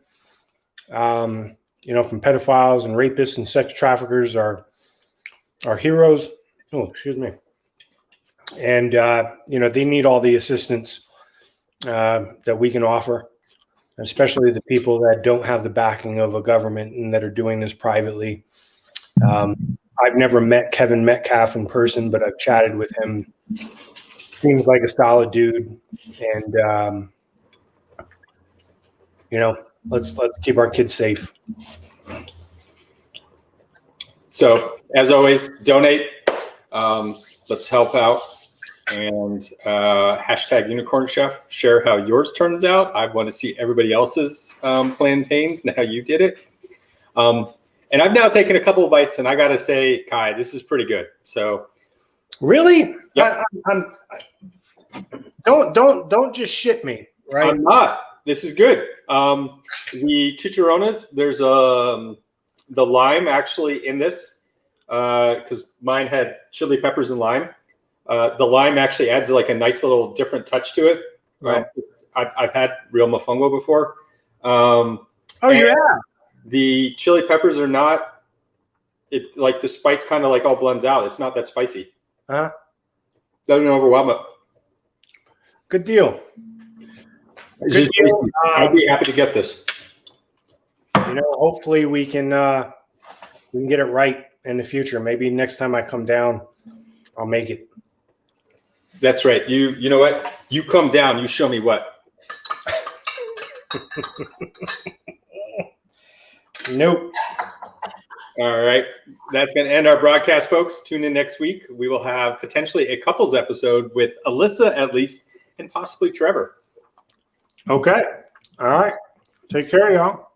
from pedophiles and rapists and sex traffickers are heroes. Oh, excuse me. And, they need all the assistance that we can offer, especially the people that don't have the backing of a government and that are doing this privately. I've never met Kevin Metcalf in person, but I've chatted with him. Seems like a solid dude, and let's keep our kids safe. So as always, donate. Let's help out. And hashtag Unicorn Chef. Share how yours turns out. I want to see everybody else's plantains and how you did it. And I've now taken a couple of bites, and I got to say, Kai, this is pretty good. So, really, yep. Don't just shit me, right? I'm not. This is good. The chicharrones. There's the lime actually in this because mine had chili peppers and lime. The lime actually adds like a nice little different touch to it. Right. I've had real mofongo before. Yeah. The chili peppers are not. It like the spice kind of like all blends out. It's not that spicy. Doesn't overwhelm it. Good deal. I'd be happy to get this. Hopefully we can get it right in the future. Maybe next time I come down, I'll make it. That's right. You know what? You come down. You show me what. Nope. All right. That's going to end our broadcast, folks. Tune in next week. We will have potentially a couples episode with Alyssa, at least, and possibly Trevor. Okay. All right. Take care, y'all.